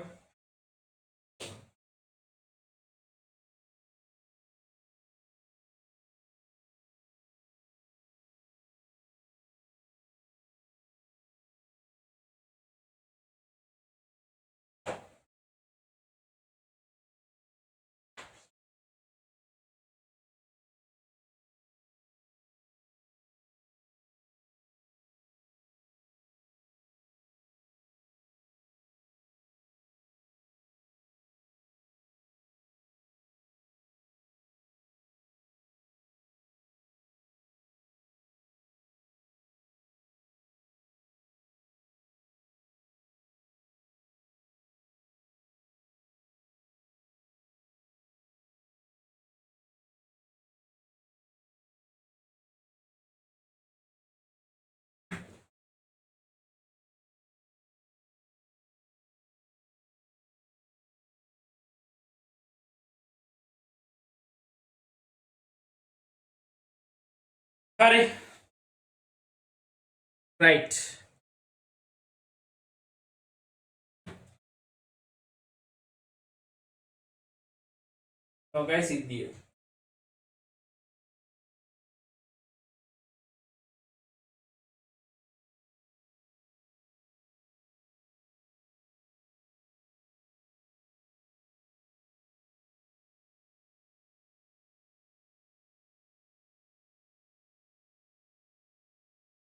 හරි රයිට් ඔකයි සිද්ධිය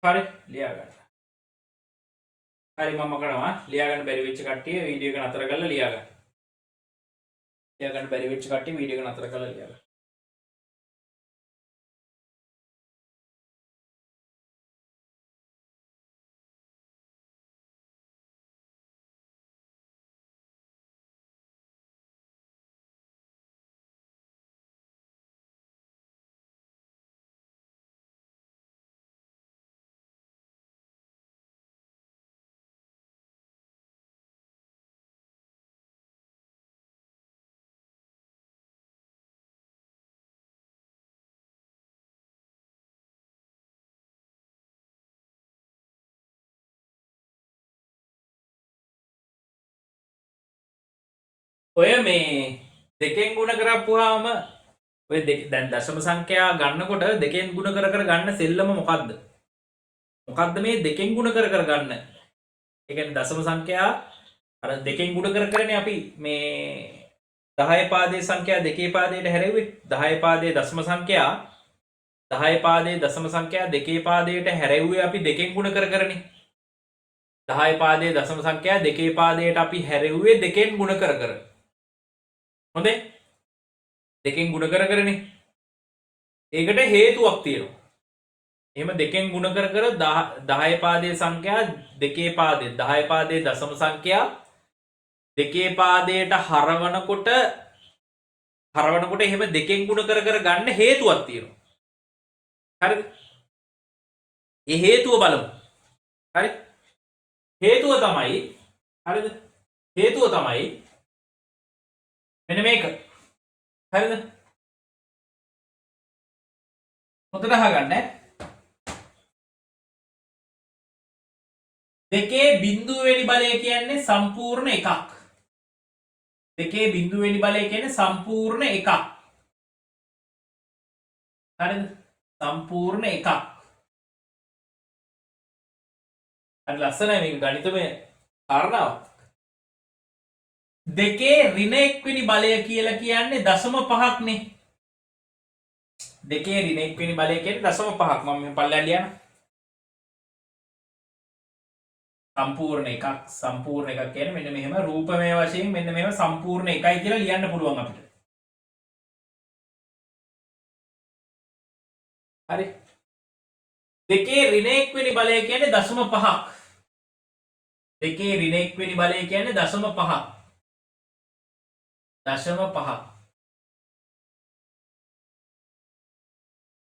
හරි ලියා ගන්න හරි මම කරනවා ලියා ගන්න බැරි වෙච්ච කට්ටිය වීඩියෝ එක නතර කරලා ලියා ගන්න ලියා ගන්න බැරි වෙච්ච කට්ටිය වීඩියෝ එක නතර කරලා ලියා ගන්න ඔය මේ දෙකෙන් ගුණ කරපුවාම ඔය දැන් දශම සංඛ්‍යා ගන්නකොට දෙකෙන් ගුණ කර කර ගන්න සෙල්ලම මොකද්ද? මොකද්ද මේ දෙකෙන් ගුණ කර කර ගන්න? ඒ කියන්නේ දශම සංඛ්‍යා අර දෙකෙන් ගුණ කර කරනේ අපි මේ 10 පාදයේ සංඛ්‍යා දෙකේ පාදයට හැරෙව්වේ 10 පාදයේ දශම සංඛ්‍යා 10 පාදයේ දශම සංඛ්‍යා දෙකේ පාදයට හැරෙව්වේ අපි දෙකෙන් ගුණ කර කරනේ 10 පාදයේ දශම සංඛ්‍යා දෙකේ පාදයට අපි හැරෙව්වේ දෙකෙන් ගුණ කර කර හොඳේ දෙකෙන් ගුණ කර කරනේ ඒකට හේතුවක් තියෙනවා එහෙම දෙකෙන් ගුණ කර කර 10 පාදයේ සංඛ්‍යා දෙකේ පාදයේ 10 පාදයේ දශම සංඛ්‍යා දෙකේ පාදයට හරවනකොට එහෙම දෙකෙන් ගුණ කර කර ගන්න හේතුවක් තියෙනවා හරිද ඒ හේතුව බලමු හරි හේතුව තමයි හරිද හේතුව තමයි මෙන්න මේක හරිද හොඳට අහගන්න දෙකේ බිඳුවෙනි බලය කියන්නේ සම්පූර්ණ එකක් දෙකේ බිඳුවෙනි බලය කියන්නේ සම්පූර්ණ එකක් හරිද සම්පූර්ණ එකක් හරි ලස්සනයි මේක ගණිතමය කාරණාවක් දෙකේ ඍණ එක්වෙනි බලය කියලා කියන්නේ දශම පහක්නේ දෙකේ ඍණ එක්වෙනි බලය කියන්නේ දශම පහක් මම මේ පල්ලෙහාට ලියන්න සම්පූර්ණ එකක් කියන්නේ මෙන්න මෙහෙම රූපමය වශයෙන් මෙන්න මෙහෙම සම්පූර්ණ එකයි කියලා ලියන්න පුළුවන් අපිට හරි දෙකේ ඍණ එක්වෙනි බලය කියන්නේ දශම පහක් දෙකේ ඍණ එක්වෙනි බලය කියන්නේ දශම පහක්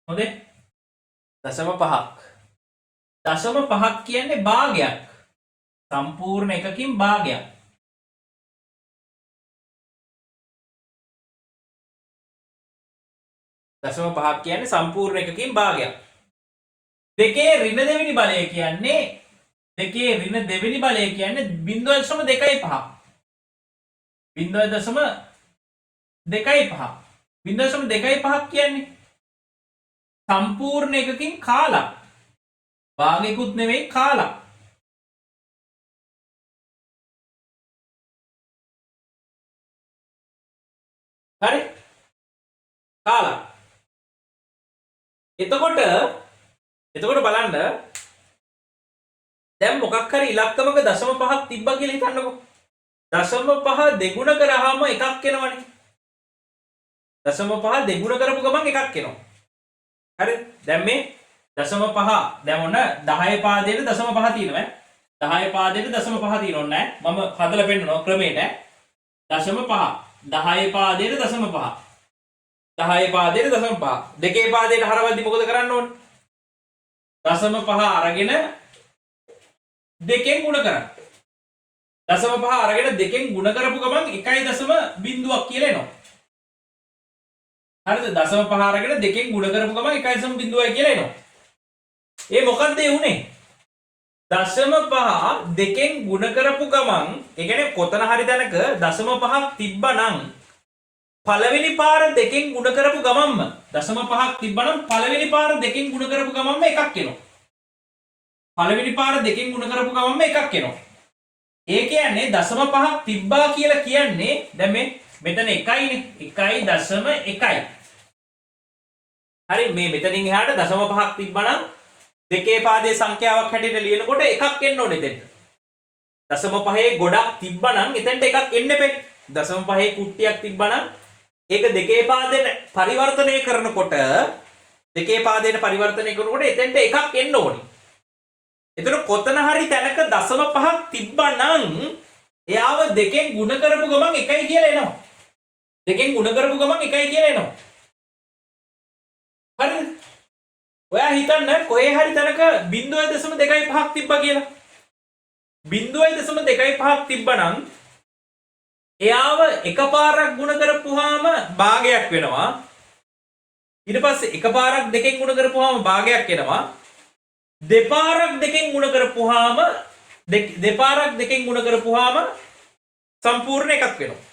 හොඳේ දශම පහක් කියන්නේ භාගයක් සම්පූර්ණ එකකින් භාගයක් දශම පහක් කියන්නේ සම්පූර්ණ එකකින් භාගයක් දෙකේ ඍණ දෙවෙනි බලය කියන්නේ 0.25 0.25 කියන්නේ සම්පූර්ණ එකකින් කාලක් භාගයකුත් නෙවෙයි කාලක් හරි කාලක් එතකොට බලන්න දැන් මොකක් හරි ඉලක්කමක දශම පහක් තිබ්බා කියලා හිතන්නකෝ දශම පහ දෙගුණ කරාම එකක් එනවනේ දශම පහ දෙගුණ කරපු ගමන් එකක් එනවා හරි දැන් මේ දශම පහ දැන් ඔන්න 10 පාදයට දශම පහ තියෙනවා 10 පාදයට දශම පහ තියෙනව නෑ මම හදලා පෙන්නනවා ක්‍රමයට දශම පහ 10 පාදයට දශම පහ 10 පාදයට දශම පහ දෙකේ පාදයට හරවද්දි මොකද කරන්න ඕනේ දශම පහ අරගෙන දෙකෙන් ගුණ කරන්න දශම පහ අරගෙන දෙකෙන් ගුණ කරපු ගමන් 1.0 බිංදුවක් කියලා එනවා හරිද දශම පහ අරගෙන දෙකෙන් ගුණ කරපු ගමන් 1.0 බිංදුවයි කියලා එනවා ඒ මොකද්ද ඒ උනේ? දශම පහ දෙකෙන් ගුණ කරපු ගමන් ඒ කියන්නේ කොතන හරි තැනක දශම පහක් තිබ්බනම් පළවෙනි පාර දෙකෙන් ගුණ කරපු ගමන්ම දශම පහක් තිබ්බනම් පළවෙනි පාර දෙකෙන් ගුණ කරපු ගමන්ම එකක් එනවා. පළවෙනි පාර දෙකෙන් ගුණ කරපු ගමන්ම එකක් එනවා. ඒ කියන්නේ දශම පහක් තිබ්බා කියලා කියන්නේ දැන් මෙතන 1යිනේ 1.1. හරි මේ මෙතනින් එහාට දශම පහක් තිබ්බනම් දෙකේ පාදයේ සංඛ්‍යාවක් හැටියට ලියනකොට එකක් එන්න ඕනේ එතෙන්ට. දශම පහේ ගොඩක් තිබ්බනම් එතෙන්ට එකක් එන්න එපේ. දශම පහේ කුට්ටියක් තිබ්බනම් ඒක දෙකේ පාදයට පරිවර්තනය කරනකොට එතෙන්ට එකක් එන්න ඕනේ. එතන කොතන හරි තැනක දශම පහක් තිබ්බනම් එයාව දෙකෙන් ගුණ කරපු ගමන් එකයි කියලා එනවා. දෙකෙන් ගුණ කරපු ගමන් එකයි කියලා එනවා. හරිද? ඔයා හිතන්න කොහේ හරි තැනක 0.25ක් තිබ්බා කියලා. 0.25ක් තිබ්බනම් එයාව එකපාරක් ගුණ කරපුවාම භාගයක් වෙනවා. ඊට පස්සේ එකපාරක් දෙකෙන් ගුණ කරපුවාම භාගයක් එනවා. දෙපාරක් දෙකෙන් ගුණ කරපුවාම සම්පූර්ණ එකක් වෙනවා.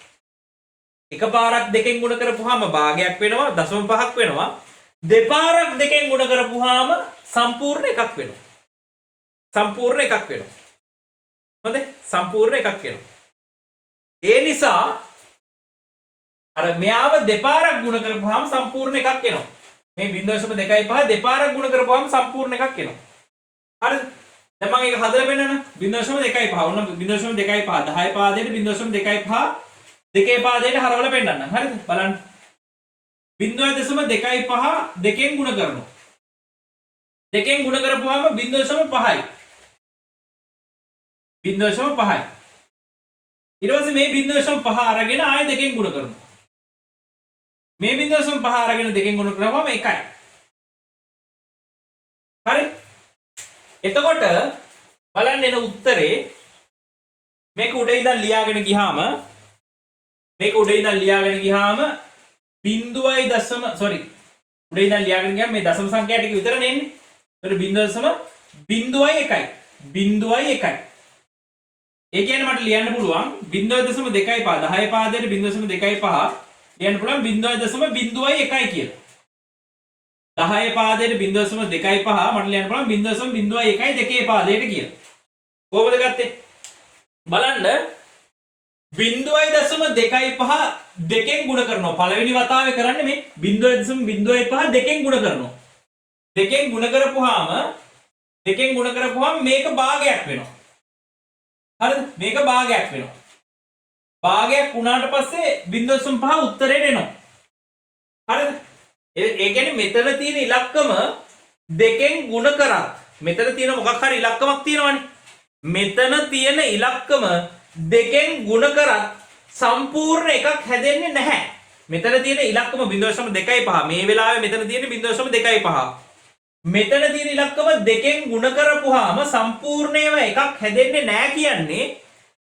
එකපාරක් දෙකෙන් ගුණ කරපුවාම භාගයක් වෙනවා. දශම පහක් වෙනවා. දෙපාරක් දෙකෙන් ගුණ කරපුවාම සම්පූර්ණ එකක් වෙනවා. හොඳයි? සම්පූර්ණ එකක් වෙනවා. ඒ නිසා අර මෙයාව දෙපාරක් ගුණ කරපුවාම සම්පූර්ණ එකක් එනවා. මේ 0.25 දෙපාරක් ගුණ කරපුවාම සම්පූර්ණ එකක් එනවා. හරිද? දැන් මම ඒක හදලා පෙන්නන්න. 0.25 ඔන්න 0.25 10 පාදයට 0.25 දෙකේ පාදයට හරවලා පෙන්නන්න. හරිද? බලන්න. 0.25 දෙකෙන් ගුණ කරනවා. දෙකෙන් ගුණ කරපුවාම 0.5යි. 0.5යි. ඊට පස්සේ මේ 0.5 අරගෙන ආයෙ දෙකෙන් ගුණ කරනවා. මේ 0.5 අරගෙන දෙකෙන් ගුණ කරපුවාම 1යි. හරි? එතකොට බලන්න එන උත්තරේ මේක උඩ ඉඳන් ලියාගෙන ගියාම උඩ ඉඳන් ලියාගෙන ගියාම මේ දශම සංඛ්‍යා ටික විතරනේ එන්නේ. ඒතර 0.1යි. ඒ කියන්නේ මට ලියන්න පුළුවන් 0.25 10 පාදයට 0.25 ලියන්න පුළුවන් 0.01 කියලා. 10 පාදයට 0.25 මට ලියන්න පුළුවන් 0.01 දෙකේ පාදයට කියලා. කොහොමද ගත්තේ? බලන්න 0.25 දෙකෙන් ගුණ කරනවා. පළවෙනි වතාවේ කරන්නේ මේ 0.05 දෙකෙන් ගුණ කරනවා. දෙකෙන් ගුණ කරපුවාම මේක භාගයක් වෙනවා. හරිද? මේක භාගයක් වෙනවා. භාගයක් වුණාට පස්සේ 0.5 උත්තරේට එනවා. හරිද? ඒ කියන්නේ මෙතන තියෙන ඉලක්කම දෙකෙන් ගුණ කරා. මෙතන තියෙන මොකක් හරි ඉලක්කමක් තියෙනවනේ. මෙතන තියෙන ඉලක්කම දෙකෙන් ගුණ කරත් සම්පූර්ණ එකක් හැදෙන්නේ නැහැ. මෙතන තියෙන ඉලක්කම 0.25. මේ වෙලාවේ මෙතන තියෙන 0.25. මෙතන තියෙන ඉලක්කම දෙකෙන් ගුණ කරපුවාම සම්පූර්ණේව එකක් හැදෙන්නේ නැහැ කියන්නේ.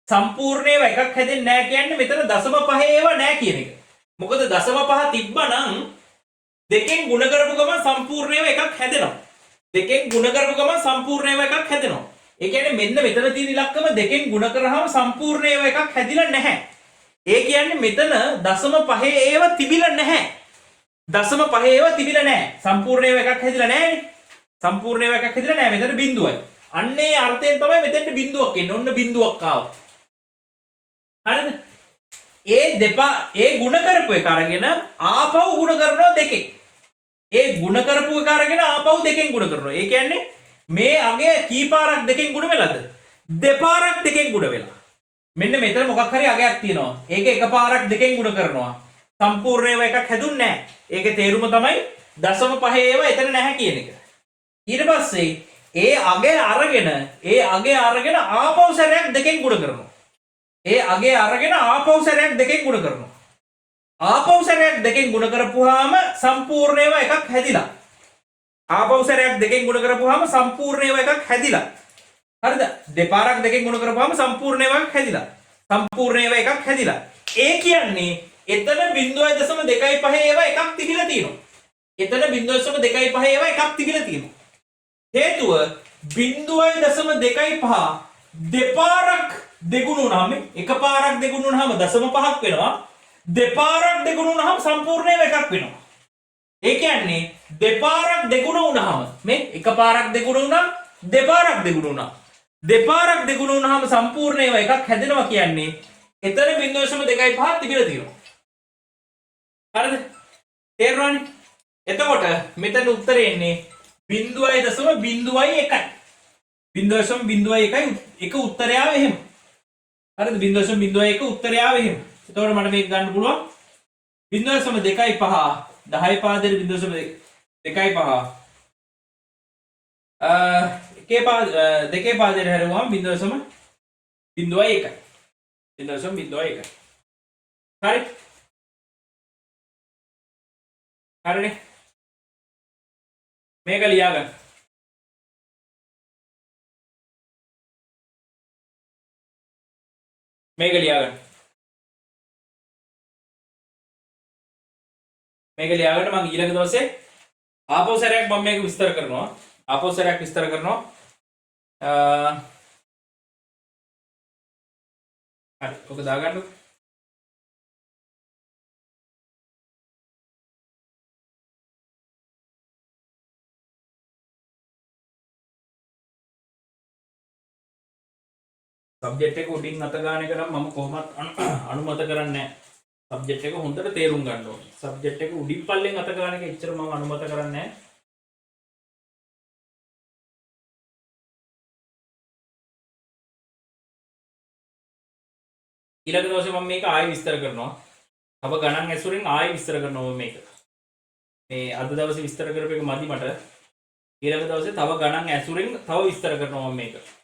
සම්පූර්ණේව එකක් හැදෙන්නේ නැහැ කියන්නේ මෙතන දශම පහේ ඒවා නැහැ කියන එක. මොකද දශම පහ තිබ්බනම් දෙකෙන් ගුණ කරපු ගමන් සම්පූර්ණේව එකක් හැදෙනවා. දෙකෙන් ගුණ කරපු ගමන් සම්පූර්ණේව එකක් හැදෙනවා. ඒ කියන්නේ මෙන්න මෙතන තියෙන ඉලක්කම දෙකෙන් ගුණ කරාම සම්පූර්ණේව එකක් හැදිලා නැහැ. ඒ කියන්නේ මෙතන දශම පහේ ඒවා තිබිලා නැහැ. දශම පහේ ඒවා තිබිලා නැහැ. සම්පූර්ණේව එකක් හැදිලා නැහැනේ. සම්පූර්ණේව එකක් හැදිලා නැහැ. මෙතන බිඳුවයි. අන්නේ අර්ථයෙන් තමයි මෙතෙන්ට බිඳුවක් එන්නේ. ඔන්න බිඳුවක් ආවා. හරිද? ඒ ගුණ කරපු එක අරගෙන ආපහු ගුණ කරනවා දෙකෙන්. ඒ ගුණ කරපු එක අරගෙන ආපහු දෙකෙන් ගුණ කරනවා. ඒ කියන්නේ මේ අගය කී පාරක් දෙකෙන් ගුණ වෙලාද? දෙපාරක් දෙකෙන් ගුණ වෙලා. මෙන්න මෙතන මොකක් හරි අගයක් තියෙනවා. ඒක එකපාරක් දෙකෙන් ගුණ කරනවා. සම්පූර්ණේව එකක් හැදුන්නේ නැහැ. ඒකේ තේරුම තමයි දශම පහේ ඒවා එතන නැහැ කියන එක. ඊට පස්සේ ඒ අගය අරගෙන ආපහු සැරයක් දෙකෙන් ගුණ කරනවා. ආපහු සැරයක් දෙකෙන් ගුණ කරපුවාම සම්පූර්ණේව එකක් හැදිලා. හරිද? දෙපාරක් දෙකෙන් ගුණ කරපුවාම සම්පූර්ණේව එකක් හැදිලා. ඒ කියන්නේ එතන 0.25 ඒවා එකක් තිබිලා තියෙනවා. හේතුව 0.25 දෙපාරක් දෙගුණ වුණාම එකපාරක් දෙගුණ වුණාම 0.5ක් වෙනවා. දෙපාරක් දෙගුණ වුණාම සම්පූර්ණයෙන්ම එකක් වෙනවා. ඒ කියන්නේ දෙපාරක් දෙගුණ වුණාම මේ එකපාරක් දෙගුණ වුණා දෙපාරක් දෙගුණ වුණා. දෙපාරක් දෙගුණ වුණාම සම්පූර්ණයෙන්ම එකක් හැදෙනවා කියන්නේ එතන 0.25 තිබිලා තියෙනවා. හරිද? තේරුණානේ? එතකොට මෙතන උත්තරේ එන්නේ 0.01යි. 0.01 එක උත්තරය ආවේ එහෙම. හරිද? 0.01 උත්තරය ආවේ එහෙම. එතකොට මට මේක ගන්න පුළුවන් 0.25 10 පාදයට 0.25 දෙකේ පාදයට හැරුවාම 0.01 0.01 හරි හරිනේ මේක ලියාගන්න මේක ලියාගන්න මම ඊළඟ දවසේ ආපහු සැරයක් මම මේක විස්තර කරනවා හරි ඔක දාගන්නකො සබ්ජෙක්ට් එක උඩින් අත ගන්න එක නම් මම කොහොමත් අනුමත කරන්නේ නැහැ. සබ්ජෙක්ට් එක හොඳට තේරුම් ගන්න ඕනේ. සබ්ජෙක්ට් එක උඩින් පල්ලෙන් අත ගන්න එක එච්චර මම අනුමත කරන්නේ නැහැ. ඊළඟ දවසේ මම මේක ආයෙ විස්තර කරනවා. තව ගණන් ඇසුරෙන් ආයෙ විස්තර කරනවා මේක. මේ අද දවසේ විස්තර කරපු එක මදි මට. ඊළඟ දවසේ තව ගණන් ඇසුරෙන් තව විස්තර කරනවා මම මේක.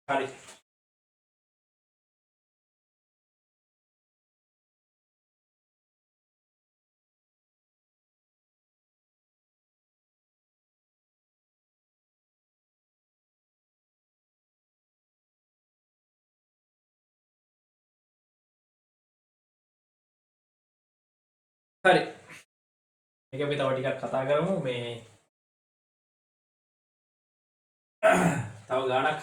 හරි හරි මේක අපි තව ටිකක් කතා කරමු මේ තව ගානක්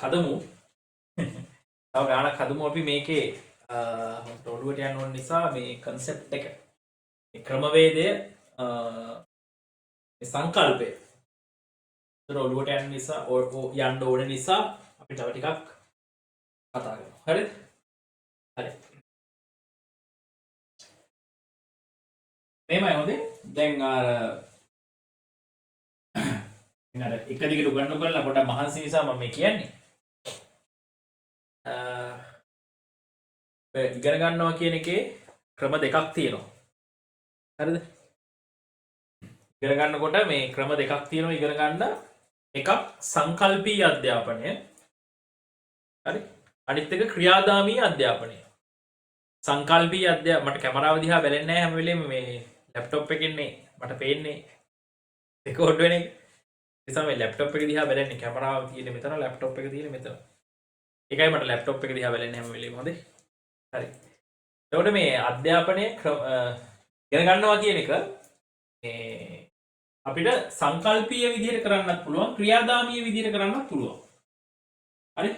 හදමු අපි මේකේ ඔළුවට යන්න ඕන නිසා මේ කන්සෙප්ට් එක මේ ක්‍රමවේදය මේ සංකල්පය ඔළුවට යන්න නිසා යන්න ඕන නිසා අපි තව ටිකක් කතා කරමු හරිද හරි මේමයි හොඳේ දැන් අර එක දිගට උගන්වන්න කරලා පොඩ්ඩක් මහන්සි නිසා මම මේ කියන්නේ ඉගෙන ගන්නවා කියන එකේ ක්‍රම දෙකක් තියෙනවා. හරිද? ඉගෙන ගන්නකොට මේ ක්‍රම දෙකක් තියෙනවා ඉගෙන ගන්න. එකක් සංකල්පීය අධ්‍යාපනය. හරි? අනිත් එක ක්‍රියාදාමී අධ්‍යාපනය. සංකල්පීය මට කැමරාව දිහා බැලෙන්නේ නැහැ හැම වෙලේම මේ ලැප්ටොප් එකෙන්නේ මට පේන්නේ රෙකෝඩ් වෙන එක. ඒ නිසා මේ ලැප්ටොප් එක දිහා බැලන්නේ කැමරාව තියෙන්නේ මෙතන ලැප්ටොප් එක තියෙන්නේ මෙතන. ඒකයි මට ලැප්ටොප් එක දිහා බැලන්නේ හැම වෙලේම හොඳේ. හරි. එතකොට මේ අධ්‍යාපනයේ ඉගෙන ගන්නවා කියන එක මේ අපිට සංකල්පීය විදිහට කරන්නත් පුළුවන් ක්‍රියාදාමීය විදිහට කරන්නත් පුළුවන්. හරි?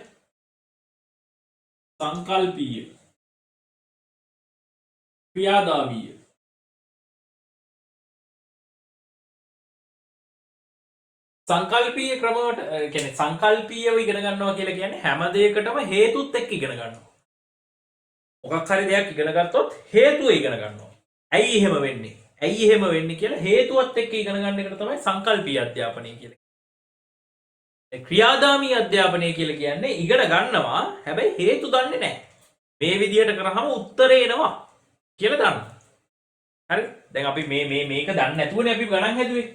සංකල්පීය ක්‍රියාදාමීය සංකල්පීය ක්‍රමවලට කියන්නේ සංකල්පීයව ඉගෙන ගන්නවා කියලා කියන්නේ හැම දෙයකටම හේතුත් එක්ක ඉගෙන ගන්නවා. මොකක් හරි දෙයක් ඉගෙන ගත්තොත් හේතුව ඉගෙන ගන්නවා. ඇයි එහෙම වෙන්නේ? ඇයි එහෙම වෙන්නේ කියලා හේතුවත් එක්ක ඉගෙන ගන්න එකට තමයි සංකල්පීය අධ්‍යාපනය කියලා. ඒ ක්‍රියාදාමී අධ්‍යාපනය කියලා කියන්නේ ඉගෙන ගන්නවා හැබැයි හේතු දන්නේ නැහැ. මේ විදිහට කරාම උත්තරේ එනවා කියලා දන්නවා. හරි? දැන් අපි මේක දන්නේ නැතුවනේ අපි ගණන් හැදුවේ.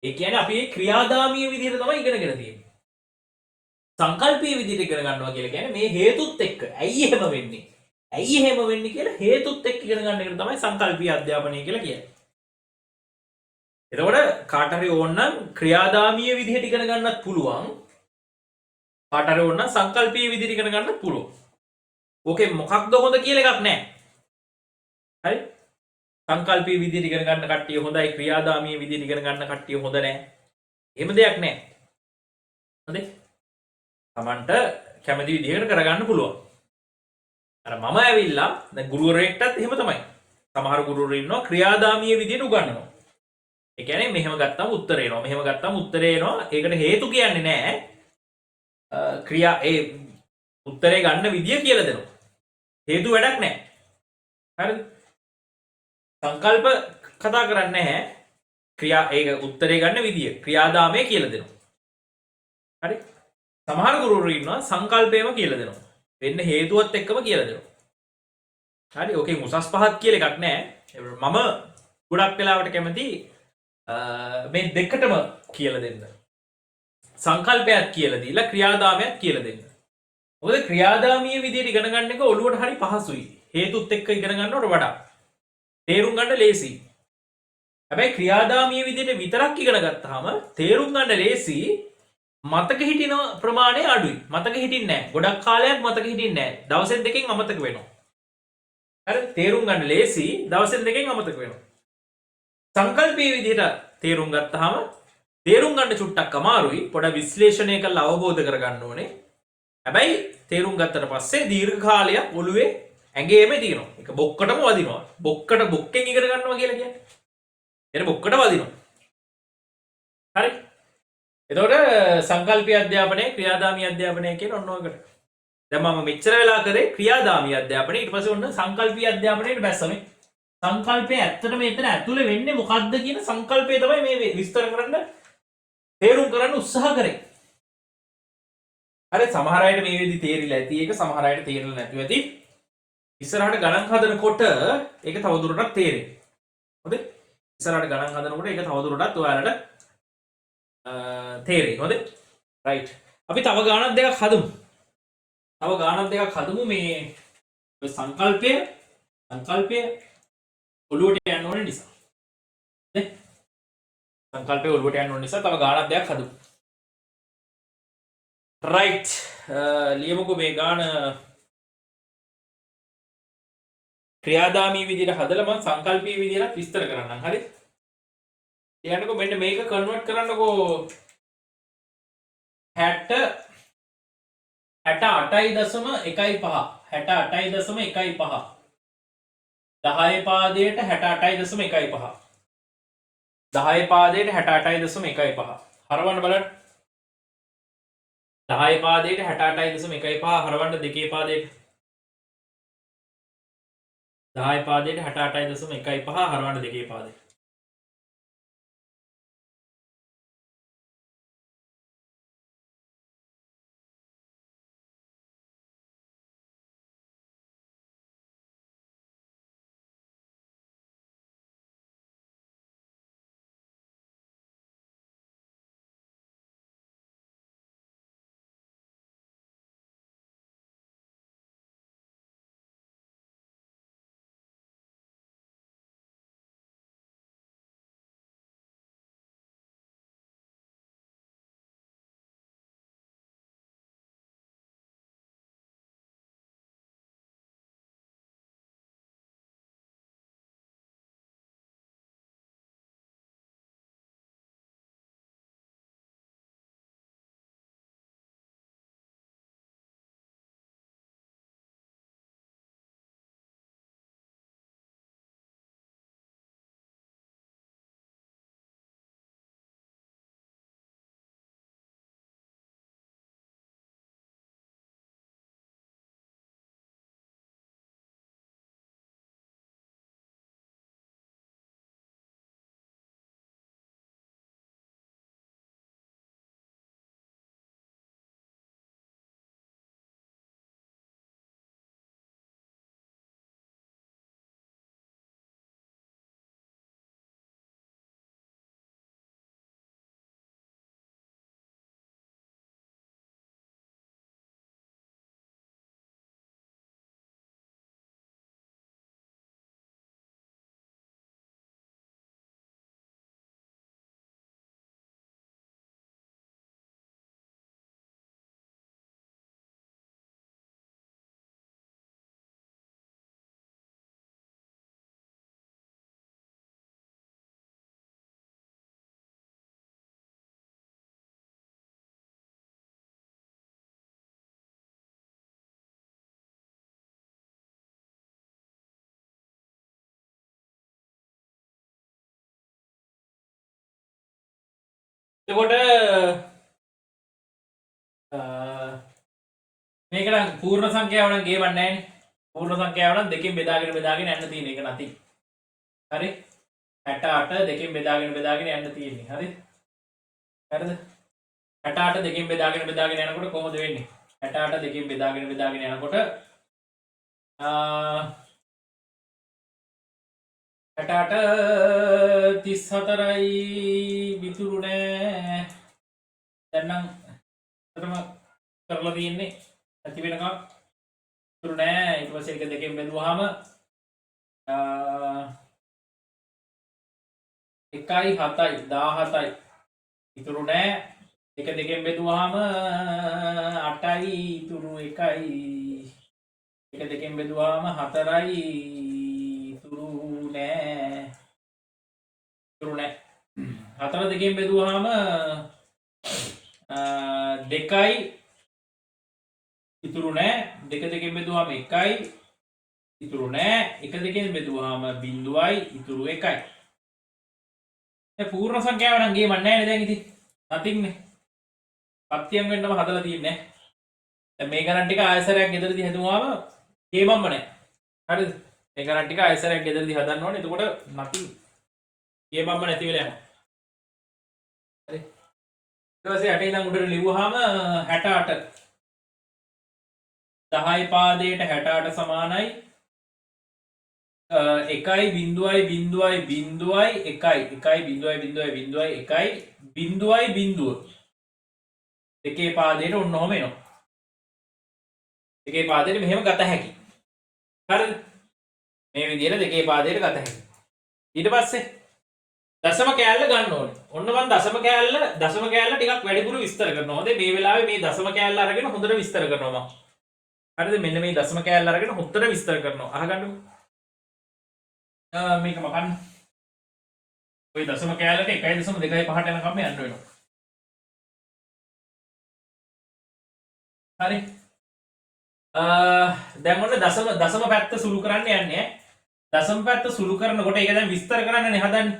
ඒ කියන්නේ අපි ක්‍රියාදාමීය විදිහට තමයි ඉගෙනගෙන තියෙන්නේ. සංකල්පීය විදිහට ඉගෙන ගන්නවා කියලා කියන්නේ මේ හේතුත් එක්ක. ඇයි එහෙම වෙන්නේ? ඇයි එහෙම වෙන්නේ කියලා හේතුත් එක්ක ඉගෙන ගන්න එක තමයි සංකල්පීය අධ්‍යාපනය කියලා කියන්නේ. එතකොට කාට හරි ඕන නම් ක්‍රියාදාමීය විදිහට ඉගෙන ගන්නත් පුළුවන්. කාට හරි ඕන නම් සංකල්පීය විදිහට ඉගෙන ගන්නත් පුළුවන්. ඕකේ මොකක්ද හොඳ කියලා එකක් නැහැ. හරි? සංකල්පීය විදිහට ඉගෙන ගන්න කට්ටිය හොඳයි, ක්‍රියාදාමීය විදිහට ඉගෙන ගන්න කට්ටිය හොඳ නැහැ. එහෙම දෙයක් නැහැ. හරි? Tamanට කැමති විදිහකට කරගන්න පුළුවන්. අර මම ඇවිල්ලා දැන් ගුරුවරයෙක්ටත් එහෙම තමයි. සමහර ගුරුවරු ඉන්නවා ක්‍රියාදාමීය විදිහට උගන්වනවා. ඒ කියන්නේ මෙහෙම ගත්තම උත්තරේ එනවා. මෙහෙම ගත්තම උත්තරේ එනවා. ඒකට හේතු කියන්නේ නැහැ. ක්‍රියා ඒ උත්තරේ ගන්න විදිය කියලා දෙනවා. හේතු වැඩක් නැහැ. හරිද? සංකල්ප කතා කරන්නේ නැහැ. ක්‍රියා ඒක උත්තරේ ගන්න විදිය ක්‍රියාදාමය කියලා දෙනවා. හරි? සමහර ගුරුවරු ඉන්නවා සංකල්පයම කියලා දෙනවා. වෙන්න හේතුවත් එක්කම කියලා දෙනවා. හරි? ඕකේ උසස් පහත් කියලා එකක් නැහැ. මම ගොඩක් වෙලාවට කැමති මේ දෙකටම කියලා දෙන්න. සංකල්පයක් කියලා දීලා ක්‍රියාදාමයක් කියලා දෙන්න. මොකද ක්‍රියාදාමීය විදිහට ඉගෙන ගන්න එක ඔළුවට හරි පහසුයි. හේතුත් එක්ක ඉගෙන ගන්නවට වඩා. තේරුම් ගන්න ලේසි. හැබැයි ක්‍රියාදාමීය විදිහට විතරක් ඉගෙන ගත්තාම තේරුම් ගන්න ලේසි. මතක හිටින ප්‍රමාණය අඩුයි. මතක හිටින්නේ නැහැ. ගොඩක් කාලයක් මතක හිටින්නේ නැහැ. දවසෙන් දෙකෙන් අමතක වෙනවා. හරි? තේරුම් ගන්න ලේසි. දවසෙන් දෙකෙන් අමතක වෙනවා. සංකල්පීය විදිහට තේරුම් ගත්තාම තේරුම් ගන්න චුට්ටක් අමාරුයි. පොඩ විශ්ලේෂණය කරලා අවබෝධ කරගන්න ඕනේ. හැබැයි තේරුම් ගත්තට පස්සේ දීර්ඝ කාලයක් ඔළුවේ ඇඟේම තියෙනවා. ඒක බොක්කටම වදිනවා. බොක්කෙන් ඉගෙන ගන්නවා කියලා කියන්නේ. එතන බොක්කට වදිනවා. හරි? එතකොට සංකල්පීය අධ්‍යාපනය, ක්‍රියාදාමී අධ්‍යාපනය කියන ඔන්න ඔයකට. දැන් මම මෙච්චර වෙලා කරේ ක්‍රියාදාමී අධ්‍යාපනය. ඊට පස්සේ ඔන්න සංකල්පීය අධ්‍යාපනයට බැස්සම සංකල්පය ඇත්තට මෙතන ඇතුලේ වෙන්නේ මොකද්ද කියන සංකල්පය තමයි මේ විස්තර කරන්න තේරුම් කරන්න උත්සාහ කරේ. හරි සමහර අයට මේ වෙද්දි තේරිලා ඇති ඒක සමහර අයට තේරෙලා නැතුව ඇති. ඉස්සරහට ගණන් හදනකොට ඒක තවදුරටත් තේරෙයි. හොඳයි? ඉස්සරහට ගණන් හදනකොට ඒක තවදුරටත් ඔයාලට තේරෙයි. හොඳයි? රයිට්. අපි තව ගානක් දෙකක් හදමු. මේ සංකල්පය ඔළුවට යන්න ඕනේ නිසා. නේ? සංකල්පය ඔළුවට යන්න ඕනේ නිසා තව ගානක් දෙකක් හදමු. රයිට්. ලියමුකෝ මේ ගාන ක්‍රියාදාමී විදිහට හදලා මම සංකල්පීය විදිහට විස්තර කරන්නම්. හරි? කියන්නකෝ මෙන්න මේක කන්වර්ට් කරන්නකෝ 68.15 10 පාදයට 68.15 10 පාදයට 68.15 හරවන්න බලන්න 10 පාදයට 68.15 හරවන්න දෙකේ පාදයට 10 පාදයට 68.15 හරවන්න දෙකේ පාදයට එතකොට මේක නම් පූර්ණ සංඛ්‍යාව නම් ගේවන්නේ නැහැනේ. පූර්ණ සංඛ්‍යාව නම් දෙකෙන් බෙදාගෙන යන්න තියෙන එක නැති. හරි? 68 දෙකෙන් බෙදාගෙන යන්න තියෙන්නේ. හරි? හරිද? 68 දෙකෙන් බෙදාගෙන යනකොට කොහොමද වෙන්නේ? 68 දෙකෙන් බෙදාගෙන යනකොට 68 34යි මිතුරු නෑ. දැන් නම් අතරම කරලා තියෙන්නේ ඇති වෙනකම් මිතුරු නෑ. ඊට පස්සේ එක දෙකෙන් බෙදුවාම 1යි 7යි 17යි ඉතුරු නෑ. එක දෙකෙන් බෙදුවාම 8යි ඉතුරු 1යි. එක දෙකෙන් බෙදුවාම 4යි ඉතුරු නෑ. 4 දෙකෙන් බෙදුවාම 2යි ඉතුරු නෑ. 2 දෙකෙන් බෙදුවාම 1යි ඉතුරු නෑ. 1 දෙකෙන් බෙදුවාම 0යි ඉතුරු 1යි. පූර්ණ සංඛ්‍යාව නම් ගේමක් නැහැ නේ දැන් ඉතින්. නතින්නේ. පත්‍යම් වෙන්නම හදලා තියන්නේ. දැන් මේ ගණන් ටික ආයසරයක් ගෙදරදී හදුවාම ගේමක්ම නැහැ. හරිද? මේ ගණන් ටික ආයසරයක් ගෙදරදී හදන්න ඕනේ. එතකොට නැති ගේමක්ම නැති වෙලා යනවා. හරි. ඊට පස්සේ 8 ඉඳන් උඩට ලිව්වහම 68. 10 පාදයට 68 සමානයි 1.0.1 දෙකේ පාදයට ඔන්න ඔහම එනවා. දෙකේ පාදයට මෙහෙම ගත හැකි. හරිද? මේ විදිහට දෙකේ පාදයට ගත හැකි. ඊට පස්සේ දශම කෑල්ල ගන්න ඕනේ. ඔන්න මම දශම කෑල්ල ටිකක් වැඩිපුර විස්තර කරනවා. හොඳේ මේ වෙලාවේ මේ දශම කෑල්ල අරගෙන හොඳට විස්තර කරනවා මම. හරිද? මෙන්න මේ දශම කෑල්ල අරගෙන හොඳට විස්තර කරනවා. අහගන්නකෝ. මේක මකන්න. ඔය දශම කෑල්ලට 1.25 යනකම් යන්න වෙනවා. හරි. දැන් ඔන්න දශම පැත්ත සුළු කරන්න යන්නේ. දශම පැත්ත සුළු කරනකොට ඒක දැන් විස්තර කරන්නනේ හදන්නේ.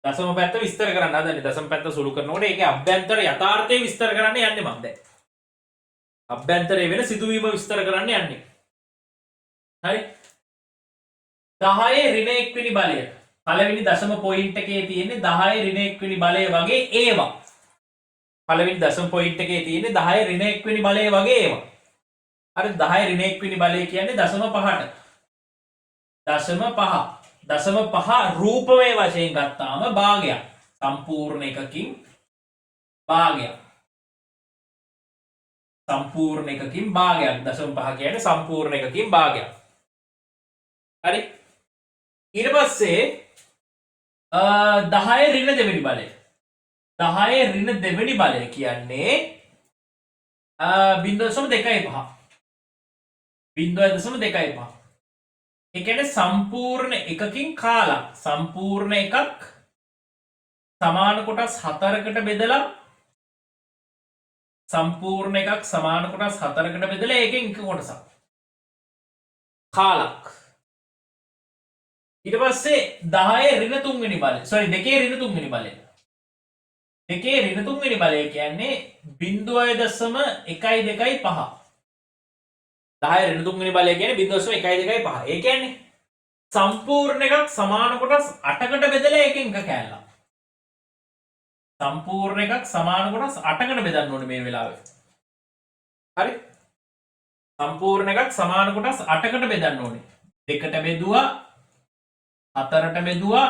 දශම පැත්ත විස්තර කරන්න හදන්නේ. දශම පැත්ත සුළු කරනකොට ඒකේ අභ්‍යන්තර යථාර්ථය විස්තර කරන්න යන්නේ මම දැන්. අභ්‍යන්තරයේ වෙන සිදුවීම විස්තර කරන්න යන්නේ. හරි. 10 ඍණ 1 වෙනි බලය. පළවෙනි දශම පොයින්ට් එකේ තියෙන්නේ 10 ඍණ 1 වෙනි බලය වගේ ඒවා. පළවෙනි දශම පොයින්ට් එකේ තියෙන්නේ 10 ඍණ 1 වෙනි බලය වගේ ඒවා. හරි 10 ඍණ 1 වෙනි බලය කියන්නේ දශම 5ට. දශම 5. දශම 5 රූපමය වශයෙන් ගත්තාම භාගයක්. සම්පූර්ණ එකකින් භාගයක්. සම්පූර්ණ එකකින් භාගයක්. දශම 5 කියන්නේ සම්පූර්ණ එකකින් භාගයක්. හරි. ඊට පස්සේ 10 ඍණ දෙවෙනි බලය. 10 ඍණ දෙවෙනි බලය කියන්නේ 0.25. 0.25. ඒ කියන්නේ සම්පූර්ණ එකකින් කාලක්. සම්පූර්ණ එකක් සමාන කොටස් 4කට බෙදලා සම්පූර්ණ එකක් සමාන කොටස් 4කට බෙදලා ඒකෙන් එක කොටසක්. කාලක්. ඊට පස්සේ 10 ඍණ 3 වෙනි බලය. sorry 2 ඍණ 3 වෙනි බලය. 2 ඍණ 3 වෙනි බලය කියන්නේ 0.125. 10 ඍණ 3 වෙනි බලය කියන්නේ 0.125. ඒ කියන්නේ සම්පූර්ණ එකක් සමාන කොටස් 8කට බෙදලා ඒකෙන් එක කෑල්ලක්. සම්පූර්ණ එකක් සමාන කොටස් 8කට බෙදන්න ඕනේ මේ වෙලාවේ. හරි? සම්පූර්ණ එකක් සමාන කොටස් 8කට බෙදන්න ඕනේ. 2ට බෙදුවා 4ට බෙදුවා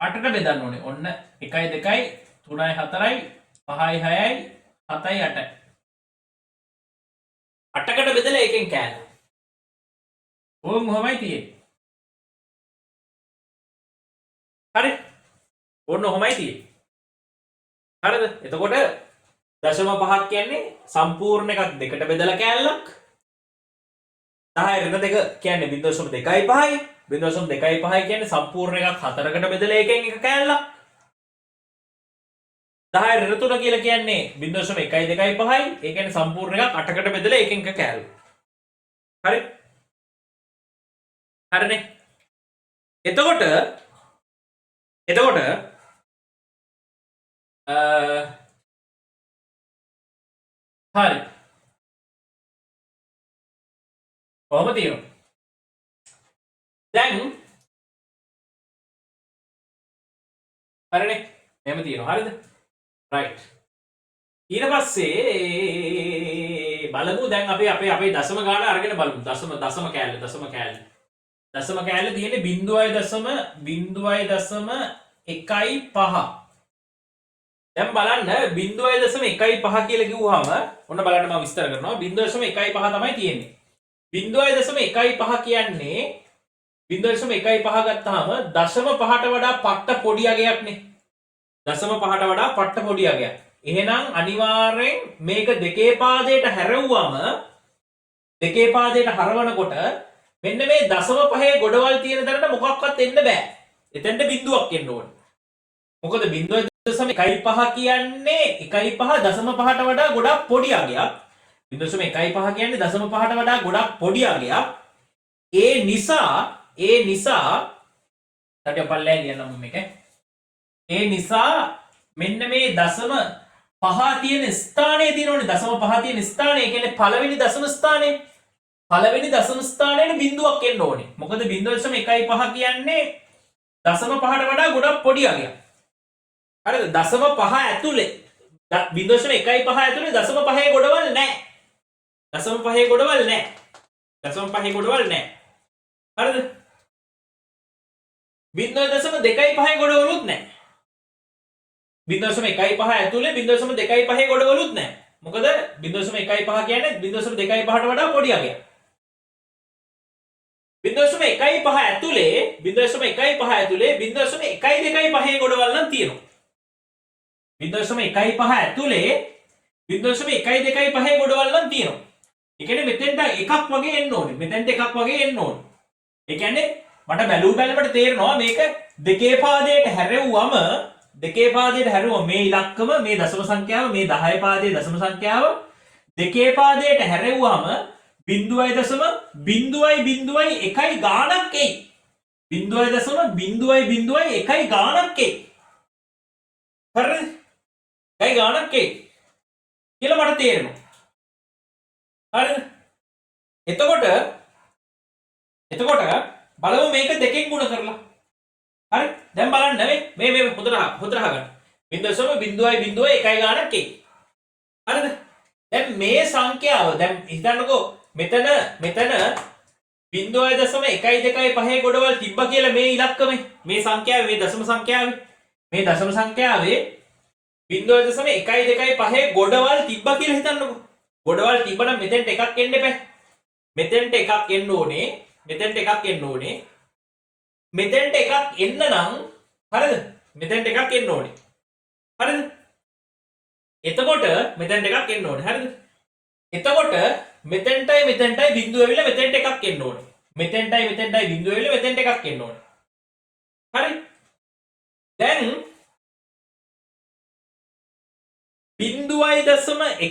8ට බෙදන්න ඕනේ. ඔන්න 1යි 2යි 3යි 4යි 5යි 6යි 7යි 8යි. 8කට බෙදලා ඒකෙන් කෑල්ල. ඕම් කොහොමයි තියෙන්නේ? හරි? ඔන්න ඔහොමයි තියෙන්නේ. හරිද? එතකොට 0.5ක් කියන්නේ සම්පූර්ණ එකක් දෙකට බෙදලා කෑල්ලක්. 10 ඍණ 2 කියන්නේ 0.25යි. 0.25 කියන්නේ සම්පූර්ණ එකක් 4කට බෙදලා ඒකෙන් එක කෑල්ලක්. 10 ඍණ 3 කියලා කියන්නේ 0.125යි. ඒ කියන්නේ සම්පූර්ණ එකක් 8කට බෙදලා ඒකෙන් එක කෑල්ල. හරි? හරිනේ. එතකොට හරි. කොහොම තියෙනවා. දැන් හරිනේ. එහෙම තියෙනවා. හරිද? රයිට්. ඊට පස්සේ බලමු දැන් අපි අපේ දශම ගාන අරගෙන බලමු. දශම කෑල්ල. දශම කෑල්ල තියෙන්නේ 0.1.5. දැන් බලන්න 0.15 කියලා කිව්වහම ඔන්න බලන්න මම විස්තර කරනවා 0.15 තමයි තියෙන්නේ 0.15 කියන්නේ 0.15 ගත්තාම දශම පහට වඩා පට්ට පොඩි අගයක්නේ දශම පහට වඩා පට්ට පොඩි අගයක් එහෙනම් අනිවාර්යෙන් මේක දෙකේ පාදයට හැරෙව්වම දෙකේ පාදයට හරවනකොට මෙන්න මේ දශම පහේ ගොඩවල් තියෙන තැනට මොකක්වත් එන්න බෑ එතෙන්ට බිඳුවක් එන්න ඕනේ මොකද 0.15 කියන්නේ 1.5 දශම පහට වඩා ගොඩක් පොඩි අගයක් 0.15 කියන්නේ දශම පහට වඩා ගොඩක් පොඩි අගයක් ඒ නිසා රටපල්ලෑ ලියන්න මේක ඒ නිසා මෙන්න මේ දශම පහ තියෙන ස්ථානයේ තියෙනෝනේ දශම පහ තියෙන ස්ථානය කියන්නේ පළවෙනි දශම ස්ථානයේ පළවෙනි දශම ස්ථානයේ බිඳුවක් එන්න ඕනේ මොකද 0.15 කියන්නේ දශම පහට වඩා ගොඩක් පොඩි අගයක් හරිද දශම පහ ඇතුලේ 0.15 ඇතුලේ දශම පහේ ගොඩවල් නැහැ දශම පහේ ගොඩවල් නැහැ හරිද 0.25 ගොඩවලුත් නැහැ 0.15 ඇතුලේ 0.25 ගොඩවලුත් නැහැ මොකද 0.15 කියන්නේ 0.25ට වඩා පොඩි අගයක් 0.15 ඇතුලේ 0.15 ඇතුලේ 0.125 ගොඩවල් නම් තියෙනවා 0.15 ඇතුලේ 0.125 ගොඩවල් නම් තියෙනවා. ඒ කියන්නේ මෙතෙන්ට එකක් වගේ එන්න ඕනේ. මෙතෙන්ට එකක් වගේ එන්න ඕනේ. ඒ කියන්නේ මට බැලුවට තේරෙනවා මේක දෙකේ පාදයට හැරෙව්වම මේ ඉලක්කම මේ දශම සංඛ්‍යාව මේ 10 පාදයේ දශම සංඛ්‍යාව දෙකේ පාදයට හැරෙව්වම 0.01 ගාණක් එයි. 0.01 ගාණක් එයි. හරිද? ගයි ගාණක් එයි. කියලා මට තේරෙනවා. හරිද? එතකොට බලමු මේක දෙකෙන් ගුණ කරලා. හරි? දැන් බලන්න මේ හොඳට අහගන්න. 0.01 ගාණක් එයි. හරිද? දැන් මේ සංඛ්‍යාව දැන් හිතන්නකෝ මෙතන 0.125 ගොඩවල් තිබ්බ කියලා මේ ඉලක්කමේ මේ සංඛ්‍යාවේ මේ දශම සංඛ්‍යාවේ 0.125 ගොඩවල් තිබ්බ කියලා හිතන්නකෝ. ගොඩවල් තිබ්බනම් මෙතෙන්ට එකක් එන්න එපා. මෙතෙන්ට එකක් එන්න ඕනේ. මෙතෙන්ට එකක් එන්න නම් හරිද? මෙතෙන්ට එකක් එන්න ඕනේ. හරිද? එතකොට මෙතෙන්ට එකක් එන්න ඕනේ. හරිද? එතකොට මෙතෙන්ටයි බිඳුව ඇවිල්ලා මෙතෙන්ට එකක් එන්න ඕනේ. මෙතෙන්ටයි බිඳුව ඇවිල්ලා මෙතෙන්ට එකක් එන්න ඕනේ. හරි? දැන් 0.125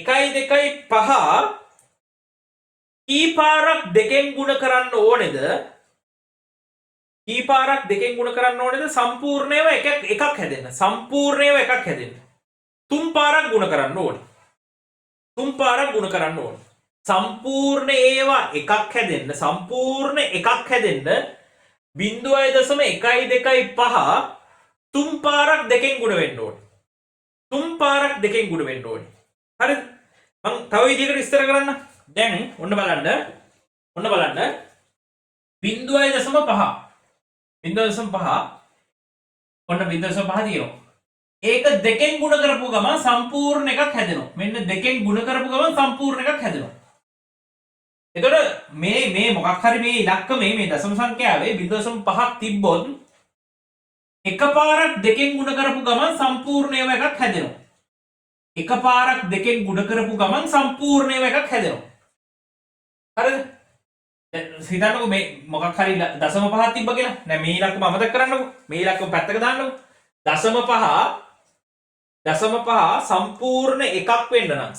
කී පාරක් දෙකෙන් ගුණ කරන්න ඕනේද? සම්පූර්ණයව එකක් හැදෙන්න. තුන් පාරක් ගුණ කරන්න ඕනේ. සම්පූර්ණ ඒවා එකක් හැදෙන්න 0.125 තුන් පාරක් දෙකෙන් ගුණ වෙන්න ඕනේ. හරිද? මම තව විදිහකට විස්තර කරන්න. දැන් ඔන්න බලන්න 0.5 ඔන්න 0.5 තියෙනවා. ඒක දෙකෙන් ගුණ කරපු ගමන් සම්පූර්ණ එකක් හැදෙනවා. මෙන්න දෙකෙන් ගුණ කරපු ගමන් සම්පූර්ණ එකක් හැදෙනවා. එතකොට මේ මොකක් හරි මේ ඉලක්කමේ මේ දශම සංඛ්‍යාවේ 0.5ක් තිබ්බොත් එකපාරක් දෙකෙන් ගුණ කරපු ගමන් සම්පූර්ණ ඒවා එකක් හැදෙනවා. හරිද? හිතන්නකෝ මේ මොකක් හරි දශම පහක් තිබ්බ කියලා. දැන් මේ ඉලක්කම අමතක කරන්නකෝ. මේ ඉලක්කම පැත්තක දාන්නකෝ. දශම පහ සම්පූර්ණ එකක් වෙන්න නම්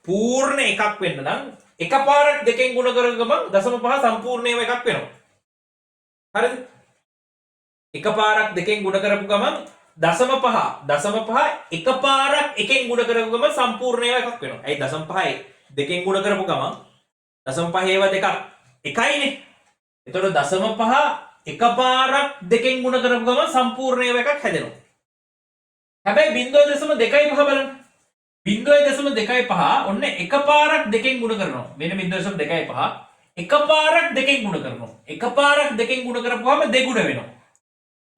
පූර්ණ එකක් වෙන්න නම් එකපාරක් දෙකෙන් ගුණ කරන ගමන් දශම පහ සම්පූර්ණේම එකක් වෙනවා. හරිද? එකපාරක් දෙකෙන් ගුණ කරපු ගමන් දශම පහ එකපාරක් එකෙන් ගුණ කරපු ගමන් සම්පූර්ණ ඒවා එකක් වෙනවා. ඇයි දශම පහ දෙකෙන් ගුණ කරපු ගමන් දශම පහ ඒවා දෙකක් එකයිනේ. එතකොට දශම පහ එකපාරක් දෙකෙන් ගුණ කරපු ගමන් සම්පූර්ණ ඒවා එකක් හැදෙනවා. හැබැයි 0.25 බලන්න. 0.25 ඔන්න එකපාරක් දෙකෙන් ගුණ කරනවා. මෙන්න 0.25 එකපාරක් දෙකෙන් ගුණ කරනවා. එකපාරක් දෙකෙන් ගුණ කරපුවාම දෙගුණ වෙනවා.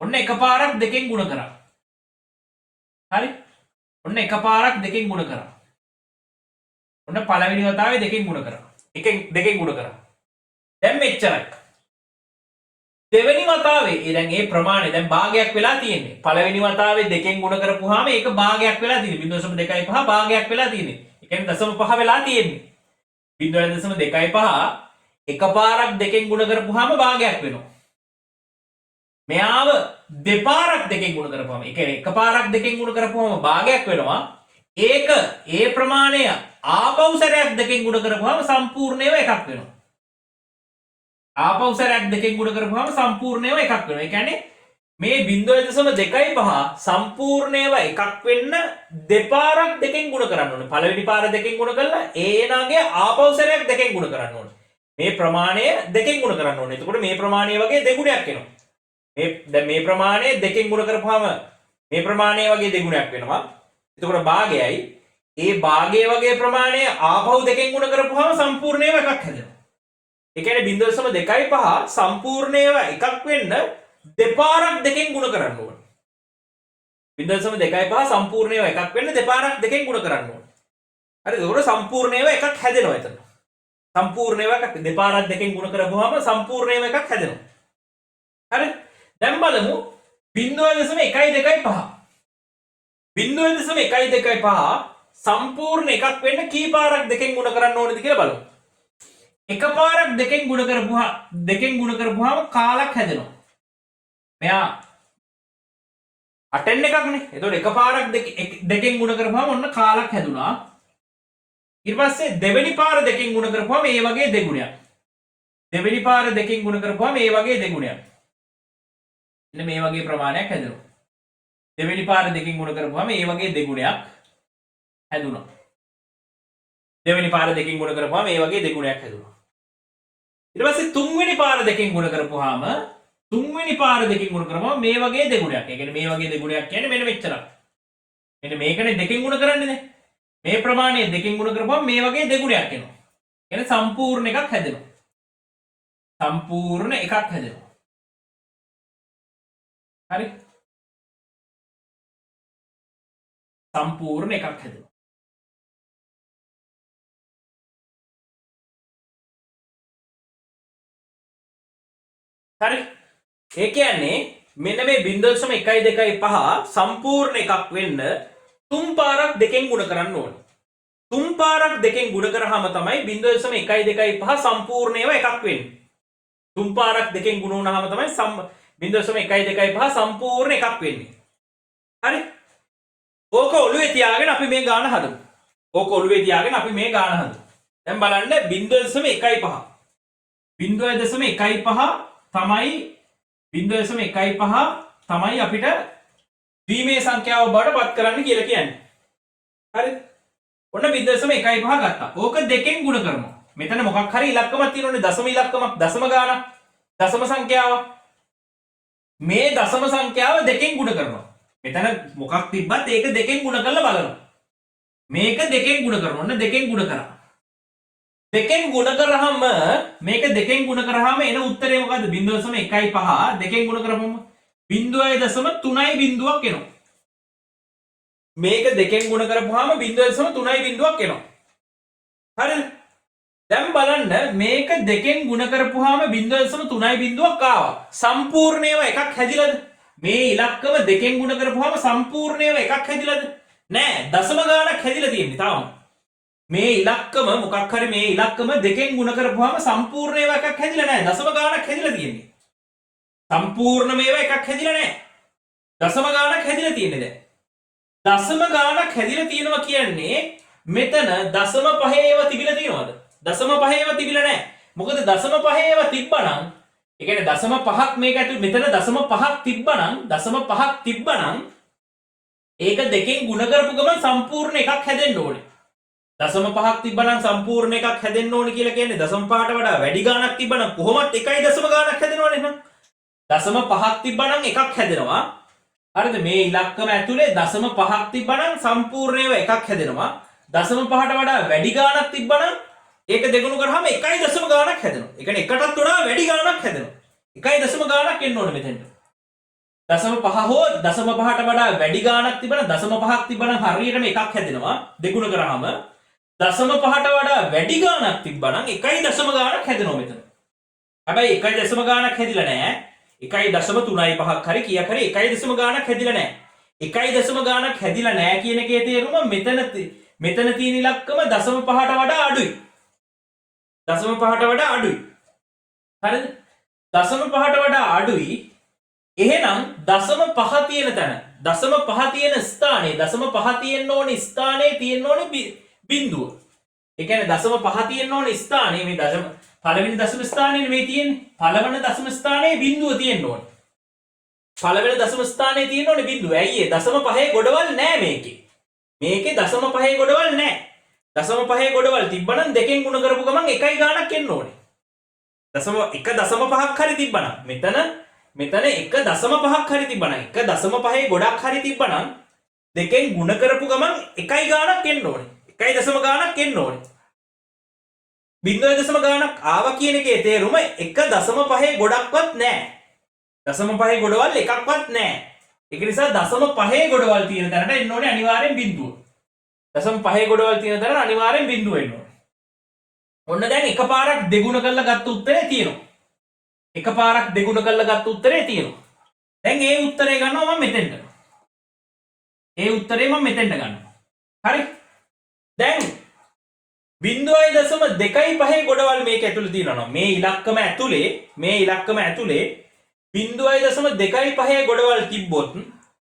ඔන්න එකපාරක් දෙකෙන් ගුණ කරා. හරි? ඔන්න එකපාරක් දෙකෙන් ගුණ කරා. ඔන්න පළවෙනි වතාවේ දෙකෙන් ගුණ කරා. දෙකෙන් ගුණ කරා. දැන් මෙච්චරයි. දෙවෙනි වතාවේ දැන් ඒ ප්‍රමාණය දැන් භාගයක් වෙලා තියෙන්නේ. පළවෙනි වතාවේ දෙකෙන් ගුණ කරපුවාම ඒක භාගයක් වෙලා තියෙන්නේ. 0.25 භාගයක් වෙලා තියෙන්නේ. ඒ කියන්නේ 0.5 වෙලා තියෙන්නේ. 0.25 එකපාරක් දෙකෙන් ගුණ කරපුවාම භාගයක් වෙනවා. මෙයාව දෙපාරක් දෙකෙන් ගුණ කරපුවාම ඒ කියන්නේ එකපාරක් දෙකෙන් ගුණ කරපුවාම භාගයක් වෙනවා. ඒක ඒ ප්‍රමාණය ආපහු සැරයක් දෙකෙන් ගුණ කරපුවාම සම්පූර්ණයව එකක් වෙනවා. ආපහු සැරයක් දෙකෙන් ගුණ කරපුවාම සම්පූර්ණයව එකක් වෙනවා. ඒ කියන්නේ මේ 0.25 සම්පූර්ණයව එකක් වෙන්න දෙපාරක් දෙකෙන් ගුණ කරන්න ඕනේ. පළවෙනි පාර දෙකෙන් ගුණ කළා ඒ නාගේ ආපහු සැරයක් දෙකෙන් ගුණ කරන්න ඕනේ. මේ ප්‍රමාණය දෙකෙන් ගුණ කරන්න ඕනේ. එතකොට මේ ප්‍රමාණය වගේ දෙගුණයක් එනවා. දැන් මේ ප්‍රමාණය දෙකෙන් ගුණ කරපුවාම මේ ප්‍රමාණය වගේ දෙගුණයක් වෙනවා. එතකොට භාගයයි ඒ භාගය වගේ ප්‍රමාණය ආපහු දෙකෙන් ගුණ කරපුවාම සම්පූර්ණයව එකක් හැදෙනවා. ඒ කියන්නේ 0.25 සම්පූර්ණයව එකක් වෙන්න දෙපාරක් දෙකෙන් ගුණ කරන්න ඕනේ. 0.25 සම්පූර්ණයව එකක් වෙන්න දෙපාරක් දෙකෙන් ගුණ කරන්න ඕනේ. හරිද? ඒකට සම්පූර්ණයව එකක් හැදෙනවා එතන. සම්පූර්ණයව එකක් දෙපාරක් දෙකෙන් ගුණ කරපුවාම සම්පූර්ණයව එකක් හැදෙනවා. හරි? දැන් බලමු 0.125 0.125 සම්පූර්ණ එකක් වෙන්න කී පාරක් දෙකෙන් ගුණ කරන්න ඕනේද කියලා බලමු. එකපාරක් දෙකෙන් ගුණ කරපුවාම කාලක් හැදෙනවා. මෙයා 8n එකක්නේ. එතකොට එකපාරක් දෙකෙන් ගුණ කරපුවාම ඔන්න කාලක් හැදුනා. ඊට පස්සේ දෙවෙනි පාර දෙකෙන් ගුණ කරපුවාම ඒ වගේ දෙගුණයක්. දෙවෙනි පාර දෙකෙන් ගුණ කරපුවාම ඒ වගේ දෙගුණයක්. එන්න මේ වගේ ප්‍රමාණයක් හැදෙනවා. දෙවෙනි පාර දෙකෙන් ගුණ කරපුවාම ඒ වගේ දෙගුණයක් හැදුනා. දෙවෙනි පාර දෙකෙන් ගුණ කරපුවාම ඒ වගේ දෙගුණයක් හැදුනා. ඊට පස්සේ තුන්වෙනි පාර දෙකෙන් ගුණ කරපුවාම මේ වගේ දෙගුණයක්. ඒ කියන්නේ මේ වගේ දෙගුණයක් කියන්නේ මෙන්න මෙච්චරක්. මෙන්න මේකනේ දෙකෙන් ගුණ කරන්නේ නේ. මේ ප්‍රමාණය දෙකෙන් ගුණ කරපුවාම මේ වගේ දෙගුණයක් එනවා. කියන්නේ සම්පූර්ණ එකක් හැදෙනවා. සම්පූර්ණ එකක් හැදෙනවා. හරි? සම්පූර්ණ එකක් හැදෙනවා. හරි? ඒ කියන්නේ මෙන්න මේ 0.125 සම්පූර්ණ එකක් වෙන්න තුන් පාරක් දෙකෙන් ගුණ කරන්න ඕනේ. තුන් පාරක් දෙකෙන් ගුණ කරාම තමයි 0.125 සම්පූර්ණයව එකක් වෙන්නේ. තුන් පාරක් දෙකෙන් ගුණ වුණාම තමයි 0.125 සම්පූර්ණ එකක් වෙන්නේ. හරි? ඕක ඔළුවේ තියාගෙන අපි මේ ගාන හදමු. දැන් බලන්න 0.15 තමයි අපිට ද්විමේය සංඛ්‍යාව බවට පත් කරන්න කියලා කියන්නේ. හරිද? ඔන්න 0.15 ගත්තා. ඕක දෙකෙන් ගුණ කරනවා. මෙතන මොකක් හරි ඉලක්කමක් තියෙනවනේ දශම ඉලක්කමක් දශම ගානක් දශම සංඛ්‍යාවක්. මේ දශම සංඛ්‍යාව දෙකෙන් ගුණ කරනවා. මෙතන මොකක් තිබ්බත් ඒක දෙකෙන් ගුණ කරලා බලනවා. මේක දෙකෙන් ගුණ කරනවා. ඔන්න දෙකෙන් ගුණ කරා. දෙකෙන් ගුණ කරාම මේක දෙකෙන් ගුණ කරාම එන උත්තරේ මොකද්ද? 0.15 දෙකෙන් ගුණ කරපුවම 0.3 බිඳුවක් එනවා. මේක දෙකෙන් ගුණ කරපුවාම 0.3 බිඳුවක් එනවා. හරිද? දැන් බලන්න මේක දෙකෙන් ගුණ කරපුවාම 0.3 බිඳුවක් ආවා. සම්පූර්ණයව එකක් හැදිලාද? මේ ඉලක්කම දෙකෙන් ගුණ කරපුවාම සම්පූර්ණයව එකක් හැදිලාද? නෑ. දශම ගාණක් හැදිලා තියෙන්නේ තාම. මේ ඉලක්කම මොකක් හරි මේ ඉලක්කම දෙකෙන් ගුණ කරපුවාම සම්පූර්ණයව එකක් හැදිලා නෑ. දශම ගාණක් හැදිලා තියෙන්නේ. සම්පූර්ණ මේවා එකක් හැදිලා නෑ. දශම ගාණක් හැදිලා තියෙන්නේ දැන්. දශම ගාණක් හැදිලා තියෙනවා කියන්නේ මෙතන දශම පහේ ඒවා තිබිලා තියෙනවද? දශම පහේ ඒවා තිබිලා නෑ. මොකද දශම පහේ ඒවා තිබ්බනම් ඒ කියන්නේ දශම පහක් මේක ඇතුළේ මෙතන දශම පහක් තිබ්බනම් ඒක දෙකෙන් ගුණ කරපු ගමන් සම්පූර්ණ එකක් හැදෙන්න ඕනේ. දශම 5ක් තිබ්බනම් සම්පූර්ණ එකක් හැදෙන්න ඕනේ කියලා කියන්නේ දශම 5ට වඩා වැඩි ගාණක් තිබ්බනම් කොහොමත් එකයි දශම ගාණක් හැදෙනවනේ නේද? දශම 5ක් තිබ්බනම් එකක් හැදෙනවා. හරිද? මේ ඉලක්කම ඇතුලේ දශම 5ක් තිබ්බනම් සම්පූර්ණේව එකක් හැදෙනවා. දශම 5ට වඩා වැඩි ගාණක් තිබ්බනම් ඒක දෙගුණ කරාම එකයි දශම ගාණක් හැදෙනවා. ඒ කියන්නේ එකටත් වඩා වැඩි ගාණක් හැදෙනවා. එකයි දශම ගාණක් එන්න ඕනේ මෙතෙන්ට. දශම 5 හෝ දශම 5ට වඩා වැඩි ගාණක් තිබ්බනම් දශම 5ක් තිබ්බනම් හරියටම එකක් හැදෙනවා. දෙගුණ කරාම දශම 5ට වඩා වැඩි ගාණක් තිබ්බනම් එකයි දශම ගාණක් හැදෙනවා මෙතන. හැබැයි එකයි දශම ගාණක් හැදිලා නැහැ. එකයි දශම 3.5ක් හරි කීයක් හරි එකයි දශම ගාණක් හැදිලා නැහැ. එකයි දශම ගාණක් හැදිලා නැහැ කියන එකේ තේරුම මෙතන තියෙන ඉලක්කම දශම 5ට වඩා අඩුයි. දශම 5ට වඩා අඩුයි. හරිද? දශම 5ට වඩා අඩුයි. එහෙනම් දශම 5 තියෙන තැන දශම 5 තියෙන ස්ථානයේ දශම 5 තියෙන්න ඕනේ ස්ථානයේ තියෙන්න ඕනේ බිඳුව. ඒ කියන්නේ දශම 5 තියෙන්න ඕනේ ස්ථානයේ මේ දශම පළවෙනි දශම ස්ථානයේ මේ තියෙන්නේ. පළවෙනි දශම ස්ථානයේ බිඳුව තියෙන්න ඕනේ. පළවෙනි දශම ස්ථානයේ තියෙන්න ඕනේ බිඳුව. ඇයි ඒ දශම 5 ගොඩවල් නැහැ මේකේ. මේකේ දශම 5 ගොඩවල් නැහැ. දශම 5 ගොඩවල් තිබ්බනම් දෙකෙන් ගුණ කරපු ගමන් එකයි ගාණක් එන්න ඕනේ. දශම 1.5ක් හරි තිබ්බනම් මෙතන 1.5ක් හරි තිබ්බනම් 1.5 ගොඩක් හරි තිබ්බනම් දෙකෙන් ගුණ කරපු ගමන් එකයි ගාණක් එන්න ඕනේ. එකයි දශම ගාණක් එන්න ඕනේ. බිංදුවේ දශම ගාණක් ආවා කියන එකේ තේරුම 1.5 ගොඩක්වත් නැහැ. දශම 5 ගොඩවල් එකක්වත් නැහැ. ඒක නිසා දශම 5 ගොඩවල් තියෙන තැනට එන්න ඕනේ අනිවාර්යෙන් බිංදුව. දශම 5 ගොඩවල් තියෙන තැනට අනිවාර්යෙන් බිංදුව එන්න ඕනේ. ඔන්න දැන් එකපාරක් දෙගුණ කරලා ගත්ත උත්තරේ තියෙනවා. එකපාරක් දෙගුණ කරලා ගත්ත උත්තරේ තියෙනවා. දැන් ඒ උත්තරේ ගන්නවා මම මෙතෙන්ට. ඒ උත්තරේ මම මෙතෙන්ට ගන්නවා. හරි? දැන් 0.25 ගොඩවල් මේක ඇතුළේ තියෙනවා. මේ ඉලක්කම ඇතුලේ 0.25 ගොඩවල් තිබ්බොත්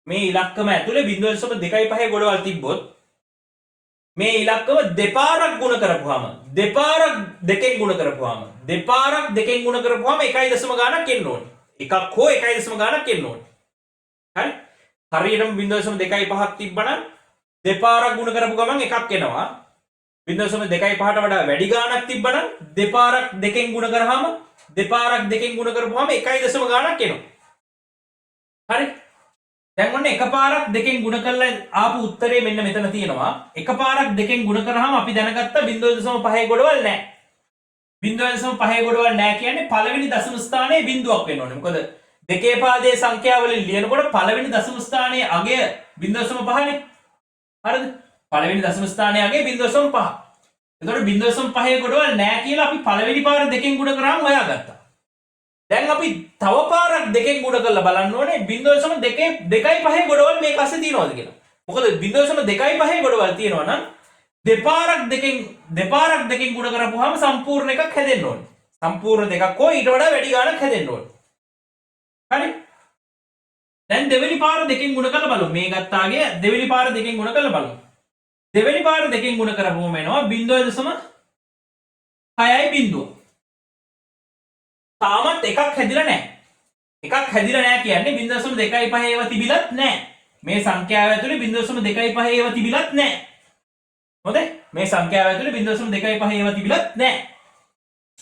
මේ ඉලක්කම ඇතුලේ 0.25 ගොඩවල් තිබ්බොත් මේ ඉලක්කම දෙපාරක් ගුණ කරපුවාම දෙපාරක් දෙකෙන් ගුණ කරපුවාම එකයි දශම ගාණක් එන්න ඕනේ. එකක් හෝ එකයි දශම ගාණක් එන්න ඕනේ. හරි? හරියටම 0.25ක් තිබ්බනම් දෙපාරක් ගුණ කරපු ගමන් එකක් එනවා. 0.25ට වඩා වැඩි ගාණක් තිබ්බනම් දෙපාරක් දෙකෙන් ගුණ කරාම කරපුවාම එකයි දශම ගාණක් එනවා. හරි? දැන් ඔන්න එකපාරක් දෙකෙන් ගුණ කරලා ආපු උත්තරේ මෙන්න මෙතන තියෙනවා. එකපාරක් දෙකෙන් ගුණ කරාම අපි දැනගත්තා 0.5 ගොඩවල් නැහැ. 0.5 ගොඩවල් නැහැ කියන්නේ පළවෙනි දශම ස්ථානයේ බිඳුවක් වෙන්න ඕනේ. මොකද දෙකේ පාදයේ සංඛ්‍යාවලින් ලියනකොට පළවෙනි දශම ස්ථානයේ අගය 0.5නේ. හරිද? පළවෙනි දශම ස්ථානයේ අගය 0.5. එතකොට 0.5 ගොඩවල් නැහැ කියලා අපි පළවෙනි පාර දෙකෙන් ගුණ කරාම හොයාගත්තා. දැන් අපි තව පාරක් දෙකෙන් ගුණ කරලා බලන්න ඕනේ 0.25 ගොඩවල් මේක අස්සේ තියනවාද කියලා. මොකද 0.25 ගොඩවල් තියෙනවා නම් දෙපාරක් දෙකෙන් ගුණ කරපුවාම සම්පූර්ණ එකක් හැදෙන්න ඕනේ. සම්පූර්ණ දෙකක් හෝ ඊට වඩා වැඩි ගාණක් හැදෙන්න ඕනේ. හරි? දැන් දෙවෙනි පාර දෙකෙන් ගුණ කරලා බලමු. මේ ගත්තාගේ දෙවෙනි පාර දෙකෙන් ගුණ කරලා බලමු. දෙවෙනි පාර දෙකෙන් ගුණ කරපුවම එනවා 0.6යි බිඳුව. තාමත් එකක් හැදිලා නැහැ. එකක් හැදිලා නැහැ කියන්නේ 0.25 ඒවා තිබිලත් නැහැ. මේ සංඛ්‍යාව ඇතුලේ 0.25 ඒවා තිබිලත් නැහැ. හොඳයි? මේ සංඛ්‍යාව ඇතුලේ 0.25 ඒවා තිබිලත් නැහැ.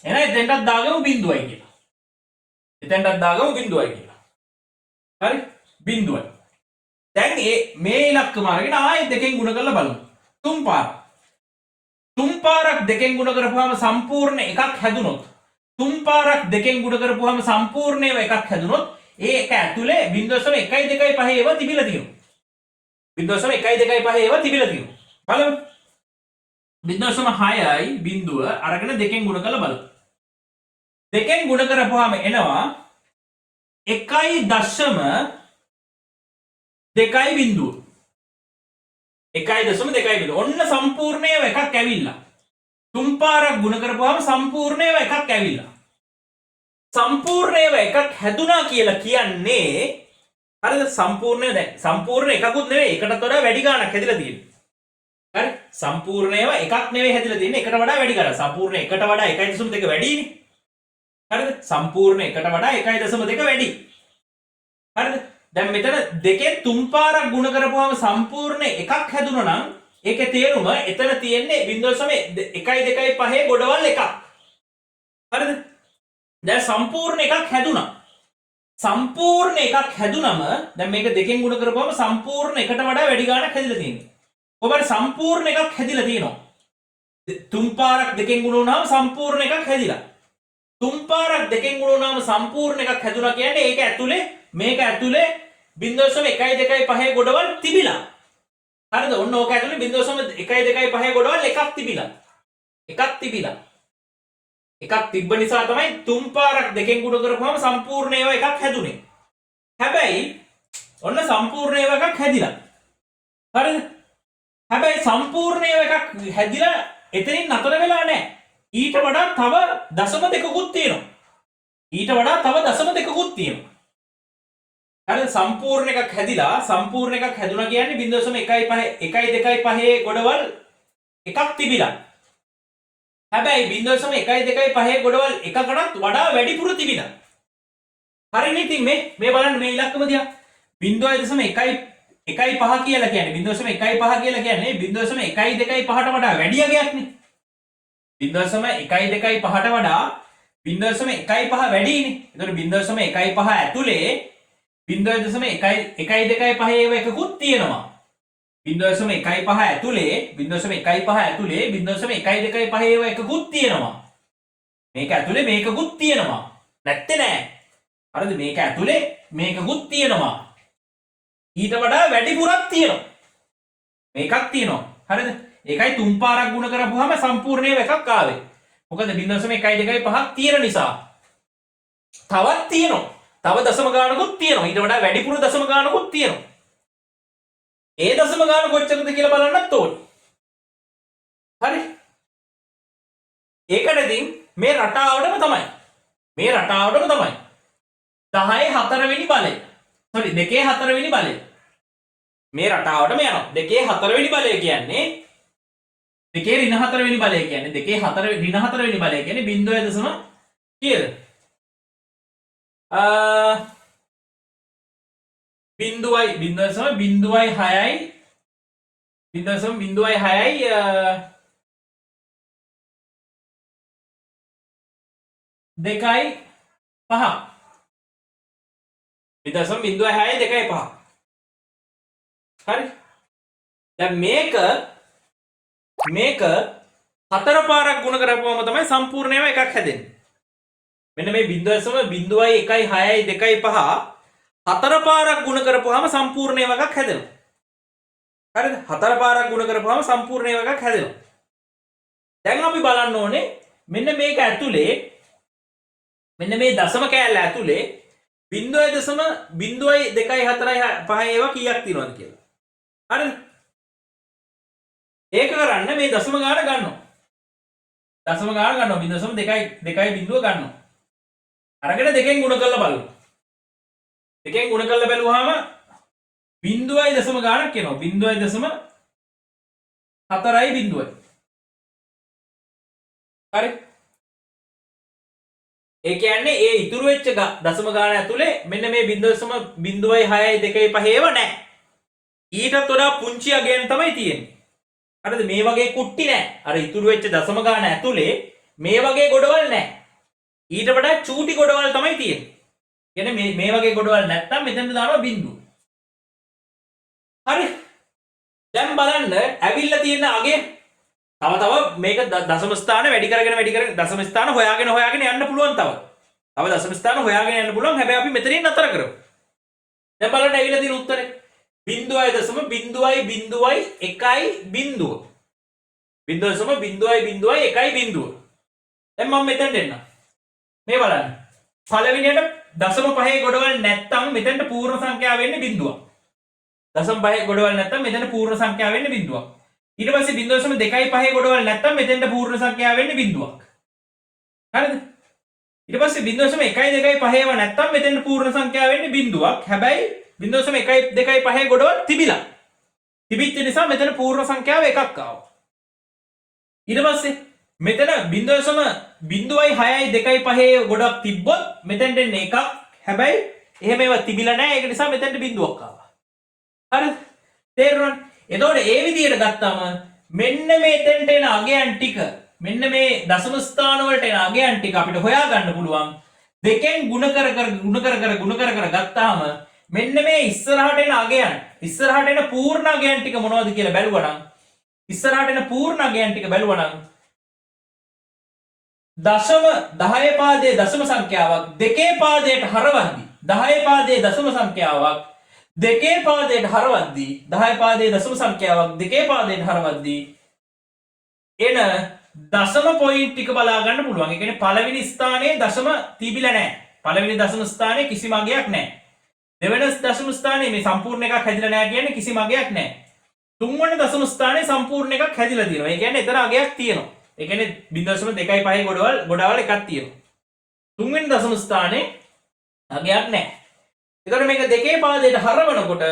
එහෙනම් එතෙන්ටත් දාගමු බිඳුවයි කියලා. හරි? බිඳුවයි. දැන් මේ ඉලක්කම අරගෙන ආයෙත් දෙකෙන් ගුණ කරලා බලමු. තුන් පාරක් දෙකෙන් ගුණ කරපුවාම සම්පූර්ණ එකක් හැදුනොත් තුන් පාරක් දෙකෙන් ගුණ කරපුවාම සම්පූර්ණේව එකක් හැදුනොත් ඒක ඇතුලේ 0.125 ඒවා තිබිලා තියෙනවා. 0.125 ඒවා තිබිලා තියෙනවා. බලමු. 0.6යි බිඳුව අරගෙන දෙකෙන් ගුණ කරලා බලමු. දෙකෙන් ගුණ කරපුවාම එනවා 1.2 බිඳුව. 1.2 බිඳුව. ඔන්න සම්පූර්ණේව එකක් ඇවිල්ලා. තුන් පාරක් ගුණ කරපුවාම සම්පූර්ණේව එකක් ඇවිල්ලා. සම්පූර්ණේව එකක් හැදුනා කියලා කියන්නේ හරිද? සම්පූර්ණ එකකුත් නෙවෙයි, එකටත් වඩා වැඩි ගාණක් හැදිලා තියෙනවා. හරි? සම්පූර්ණේව එකක් නෙවෙයි හැදිලා තියෙන්නේ, එකට වඩා වැඩි ගාණක්. සම්පූර්ණ එකට වඩා 1.2 වැඩිනේ. හරිද? සම්පූර්ණ එකට වඩා 1.2 වැඩි. හරිද? දැන් මෙතන දෙකෙන් තුන් පාරක් ගුණ කරපුවාම සම්පූර්ණ එකක් හැදුණා නම් ඒකේ තේරුම එතන තියෙන්නේ 0.125 ගොඩවල් එකක්. හරිද? දැන් සම්පූර්ණ එකක් හැදුණා. සම්පූර්ණ එකක් හැදුනම දැන් මේක දෙකෙන් ගුණ කරපුවම සම්පූර්ණ එකට වඩා වැඩි ගාණක් හැදිලා තියෙනවා. ඔබට සම්පූර්ණ එකක් හැදිලා තියෙනවා. තුන් පාරක් දෙකෙන් ගුණ වුණාම සම්පූර්ණ එකක් හැදිලා. තුන් පාරක් දෙකෙන් ගුණ වුණාම සම්පූර්ණ එකක් හැදුනා කියන්නේ ඒක ඇතුලේ මේක ඇතුලේ 0.125 ගොඩවල් තිබිලා. හරිද? ඔන්න ඕක ඇතුලේ 0.125 ගොඩවල් එකක් තිබිලා. එකක් තිබ්බ නිසා තමයි තුන් පාරක් දෙකෙන් ගුණ කරපුවාම සම්පූර්ණ ඒවා එකක් හැදුනේ. හැබැයි ඔන්න සම්පූර්ණ ඒවා එකක් හැදිලා. හරිද? හැබැයි සම්පූර්ණ ඒවා එකක් හැදිලා එතනින් නතර වෙලා නැහැ. ඊට වඩා තව දශම දෙකකුත් තියෙනවා. හරිද? සම්පූර්ණ එකක් හැදිලා සම්පූර්ණ එකක් හැදුනා කියන්නේ 0.125 ගොඩවල් එකක් තිබිලා. හැබැයි 0.125 ගොඩවල් එකකටත් වඩා වැඩිපුර තිබිලා. හරිනේ. ඉතින් මේ බලන්න මේ ඉලක්කම දිහා 0.115 කියලා කියන්නේ 0.115 කියලා කියන්නේ 0.125ට වඩා වැඩි අගයක් නේ. 0.125ට වඩා 0.15 වැඩිනේ. එතකොට 0.15 ඇතුලේ 0.125 ඒවා එකකුත් තියෙනවා. 0.15 ඇතුලේ 0.125 ඒවා එකකුත් තියෙනවා. මේක ඇතුලේ මේකකුත් තියෙනවා. නැත්තේ නෑ. හරිද? මේක ඇතුලේ මේකකුත් තියෙනවා. ඊට වඩා වැඩිපුරක් තියෙනවා. මේකක් තියෙනවා. හරිද? ඒකයි තුන් පාරක් ගුණ කරපුවාම සම්පූර්ණ ඒවා එකක් ආවේ. මොකද 0.125ක් තියෙන නිසා. තවත් තියෙනවා. තව දශම ගානකුත් තියෙනවා. ඊට වඩා වැඩිපුර දශම ගානකුත් තියෙනවා. ඒ දශම ගාන කොච්චරද කියලා බලන්නත් ඕනේ. හරි? ඒකට ඉතින් මේ රටාවටම තමයි. 10 4 වෙනි බලය. sorry 2 4 වෙනි බලය. මේ රටාවටම යනවා. 2 4 වෙනි බලය කියන්නේ 2 ඍණ 4 වෙනි බලය කියන්නේ 2 4 ඍණ 4 වෙනි බලය කියන්නේ 0.0 කීයද? 0.625. හරි? දැන් මේක හතර පාරක් ගුණ කරපුවම තමයි සම්පූර්ණ ඒවා එකක් හැදෙන්නේ. මෙන්න මේ 0.16225 හතර පාරක් ගුණ කරපුවාම සම්පූර්ණ ඒවා එකක් හැදෙනවා. හරිද? හතර පාරක් ගුණ කරපුවාම සම්පූර්ණ ඒවා එකක් හැදෙනවා. දැන් අපි බලන්න ඕනේ මෙන්න මේක ඇතුලේ මෙන්න මේ දශම කෑල්ල ඇතුලේ 0.024 ඒවා කීයක් තියෙනවද කියලා. හරිද? ඒක කරන්න මේ දශම ගාන ගන්නවා. 0.2 ගන්නවා. අරගෙන දෙකෙන් ගුණ කරලා බලමු. දෙකෙන් ගුණ කරලා බැලුවාම 0.0 දශම ගානක් එනවා. 0.4 හරි? ඒ කියන්නේ ඒ ඉතුරු වෙච්ච දශම ගාන ඇතුලේ මෙන්න මේ 0.06225 ඒව නැහැ. ඊටත් වඩා පුංචි අගයන් තමයි තියෙන්නේ. හරිද? මේ වගේ කුට්ටි නැහැ. අර ඉතුරු වෙච්ච දශම ගාන ඇතුලේ මේ වගේ ගොඩවල් නැහැ. ඊට වඩා චූටි ගොඩවල් තමයි තියෙන්නේ. කියන්නේ මේ වගේ ගොඩවල් නැත්තම් මෙතෙන්ට දානවා බිංදුව. හරි? දැන් බලන්න ඇවිල්ලා තියෙන අගේ තව මේක දශම ස්ථාන වැඩි කරගෙන දශම ස්ථාන හොයාගෙන යන්න පුළුවන් තව දශම ස්ථාන හොයාගෙන යන්න පුළුවන්. හැබැයි අපි මෙතනින් නතර කරමු. දැන් බලන්න ඇවිල්ලා තියෙන උත්තරේ 0.0.1 දැන් මම මෙතනට එන්න. මේ බලන්න. පළවෙනියට දශම පහේ ගොඩවල් නැත්තම් මෙතනට පූර්ණ සංඛ්‍යාව වෙන්නේ බිංදුවක්. දශම පහේ ගොඩවල් නැත්තම් මෙතන පූර්ණ සංඛ්‍යාව වෙන්නේ බිංදුවක්. ඊට පස්සේ 0.25 ගොඩවල් නැත්තම් මෙතෙන්ට පූර්ණ සංඛ්‍යාව වෙන්නේ බිංදුවක්. හරිද? ඊට පස්සේ 0.125 ඒවා නැත්තම් මෙතෙන්ට පූර්ණ සංඛ්‍යාව වෙන්නේ බිංදුවක්. හැබැයි 0.125 ගොඩවල් තිබිලා. තිබිච්ච නිසා මෙතන පූර්ණ සංඛ්‍යාව එකක් ආවා. ඊට පස්සේ මෙතන 0.0.625 ගොඩක් තිබ්බොත් මෙතෙන්ට එන්නේ එකක්. හැබැයි එහෙම ඒවා තිබිලා නැහැ. ඒක නිසා මෙතනට බිඳුවක් ආවා. හරිද? තේරුණාද? එතකොට ඒ විදිහට ගත්තාම මෙන්න මේතෙන්ට එන අගයන් ටික මෙන්න මේ දශම ස්ථාන වලට එන අගයන් ටික අපිට හොයා ගන්න පුළුවන්. දෙකෙන් ಗುಣ කර ගත්තාම මෙන්න මේ ඉස්සරහට එන අගයන් ඉස්සරහට එන පූර්ණ අගයන් ටික මොනවද කියලා බැලුවා නම් ඉස්සරහට එන පූර්ණ අගයන් ටික බැලුවා නම් දශම 10 පාදයේ දශම සංඛ්‍යාවක් දෙකේ පාදයට හරවද්දී 10 පාදයේ දශම සංඛ්‍යාවක් දෙකේ පාදයට හරවද්දී 10 පාදයේ දශම සංඛ්‍යාවක් දෙකේ පාදයට හරවද්දී එන දශම පොයින්ට් ටික බලා ගන්න පුළුවන්. ඒ කියන්නේ පළවෙනි ස්ථානයේ දශම තිබිලා නැහැ. පළවෙනි දශම ස්ථානයේ කිසිම අගයක් නැහැ. දෙවෙනි දශම ස්ථානයේ මේ සම්පූර්ණ එකක් හැදිලා නැහැ කියන්නේ කිසිම අගයක් නැහැ. තුන්වෙනි දශම ස්ථානයේ සම්පූර්ණ එකක් හැදිලා තියෙනවා. ඒ කියන්නේ එතන අගයක් තියෙනවා. ඒ කියන්නේ 0.25 ගොඩවල් එකක් තියෙනවා. තුන්වෙනි දශම ස්ථානයේ අගයක් නැහැ. එතකොට මේක දෙකේ පාදයට හරවනකොට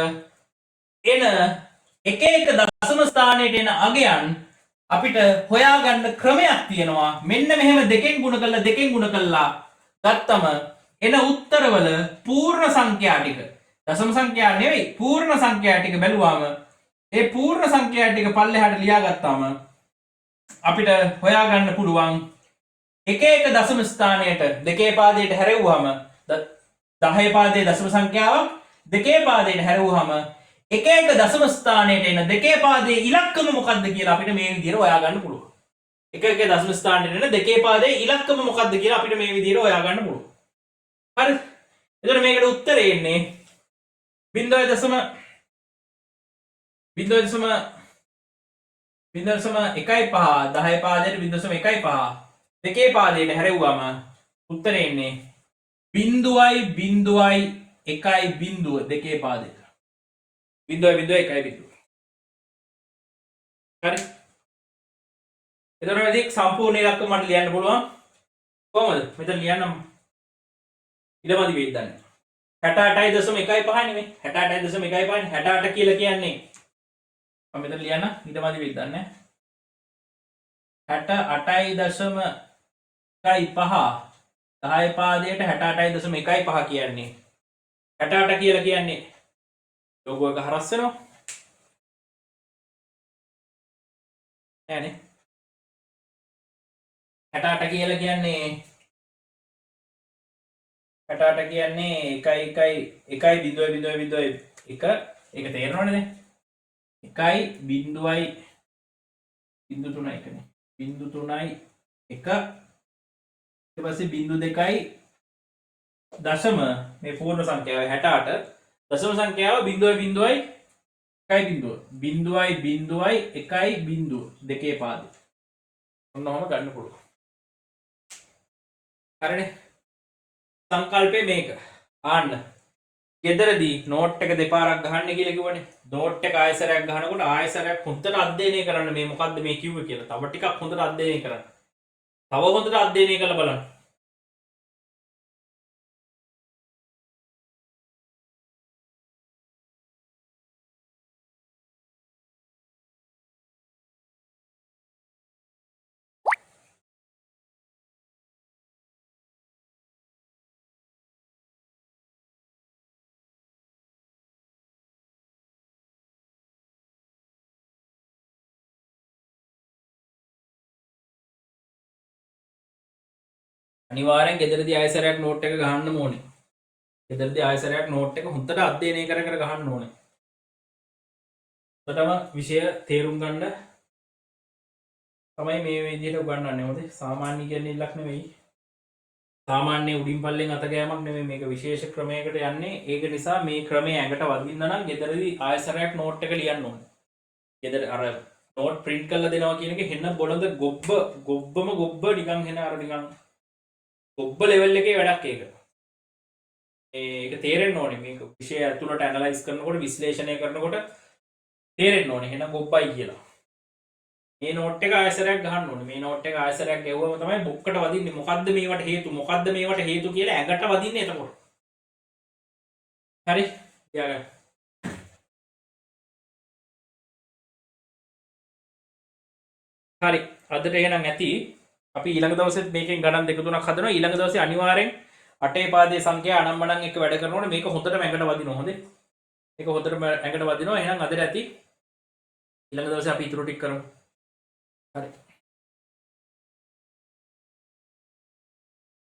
එන එක එක දශම ස්ථානයට එන අගයන් අපිට හොයාගන්න ක්‍රමයක් තියෙනවා. මෙන්න මෙහෙම දෙකෙන් ගුණ කළා ගත්තම එන උත්තරවල පූර්ණ සංඛ්‍යා ටික දශම සංඛ්‍යා නෙවෙයි පූර්ණ සංඛ්‍යා ටික බැලුවාම ඒ පූර්ණ සංඛ්‍යා ටික පල්ලෙහාට ලියාගත්තාම අපිට හොයාගන්න පුළුවන් එක එක දශම ස්ථානයට දෙකේ පාදයට හැරෙව්වම 10 පාදයේ දශම සංඛ්‍යාවක් දෙකේ පාදයට හැරෙව්වම එක එක දශම ස්ථානයට එන දෙකේ පාදයේ ඉලක්කම මොකක්ද කියලා අපිට මේ විදිහට හොයාගන්න පුළුවන්. එක එක දශම ස්ථානයට එන දෙකේ පාදයේ ඉලක්කම මොකක්ද කියලා අපිට මේ විදිහට හොයාගන්න පුළුවන්. හරි. එතකොට මේකට උත්තරේ එන්නේ 0.15 10 පාදයට 0.15 දෙකේ පාදයට හැරෙව්වම උත්තරේ එන්නේ 0.1 දෙකේ පාදයට 0.1 හරි. එතකොට මේක සම්පූර්ණ ඉලක්ක මට ලියන්න පුළුවන් කොහමද? මෙතන ලියන්නම් ඉඩමදි වෙයිද දන්නේ. 68.15 නෙමෙයි 68.15 68 කියලා කියන්නේ මම මෙතන ලියන්න ඉඩමදි වෙයිද දන්නේ. 68.15 10 පාදයට 68.15 කියන්නේ 68 කියලා කියන්නේ ලෝගෝ එක හරස් වෙනවා නෑනේ. 68 කියලා කියන්නේ 68 කියන්නේ 1.1 ඒක තේරෙනවනේ දැන් 1.3 එකනේ 0.3 1 ඊට පස්සේ 0.2 දශම මේ පූර්ණ සංඛ්‍යාව 68 දශම සංඛ්‍යාව 0.1 දෙකේ පාදේ ඔන්නෝම ගන්න පුළුවන්. හරිනේ. සංකල්පේ මේක. ආන්න. ගෙදරදී නෝට් එක දෙපාරක් ගහන්න කියලා කිව්වනේ. නෝට් එක ආයසරයක් ගහනකොට ආයසරයක් හොඳට අධ්‍යයනය කරන්න මේ මොකද්ද මේ කිව්වේ කියලා. තව ටිකක් හොඳට අධ්‍යයනය කරන්න. තව හොඳට අධ්‍යයනය කරලා බලන්න. අනිවාර්යෙන් ගෙදරදී ආයසරයක් නෝට් එක ගහන්න ඕනේ. ගෙදරදී ආයසරයක් නෝට් එක හොඳට අධ්‍යයනය කර ගහන්න ඕනේ. ඔතනම විෂය තේරුම් ගන්න තමයි මේ විදිහට උගන්වන්නේ. මොකද සාමාන්‍ය කියන්නේ ඉලක්ක නෙවෙයි. සාමාන්‍ය උඩින් පල්ලෙන් අත ගෑමක් නෙවෙයි. මේක විශේෂ ක්‍රමයකට යන්නේ. ඒක නිසා මේ ක්‍රමය ඇඟට වදින්න නම් ගෙදරදී ආයසරයක් නෝට් එක ලියන්න ඕනේ. ගෙදර අර නෝට් print කරලා දෙනවා කියන එක හෙන්න බොළඳ ගොබ්බම නිකන් හෙන අර නිකන් ඔබ ලෙවල් එකේ වැඩක් ඒක. ඒක තේරෙන්න ඕනේ මේක විෂය ඇතුළට ඇනලයිස් කරනකොට විශ්ලේෂණය කරනකොට තේරෙන්න ඕනේ එහෙනම් ඔබයි කියලා. මේ නෝට් එක ආයසරයක් ගහන්න ඕනේ. මේ නෝට් එක ආයසරයක් ගෙවුවම තමයි බුක්කට වදින්නේ. මොකද්ද මේවට හේතු කියලා ඇඟට වදින්නේ එතකොට. හරි? යාගන්න. හරි. අදට එහෙනම් ඇති අපි ඊළඟ දවසෙත් මේකෙන් ගණන් දෙක තුනක් හදනවා. ඊළඟ දවසේ අනිවාර්යෙන් අටේ පාදයේ සංඛ්‍යා අනම්මනම් එක්ක වැඩ කරනකොට මේක හොඳට ඇඟට වදිනවා. හොඳේ. මේක හොඳට ඇඟට වදිනවා. එහෙනම් අදට ඇති ඊළඟ දවසේ අපි ඊටු ටික කරමු. හරි.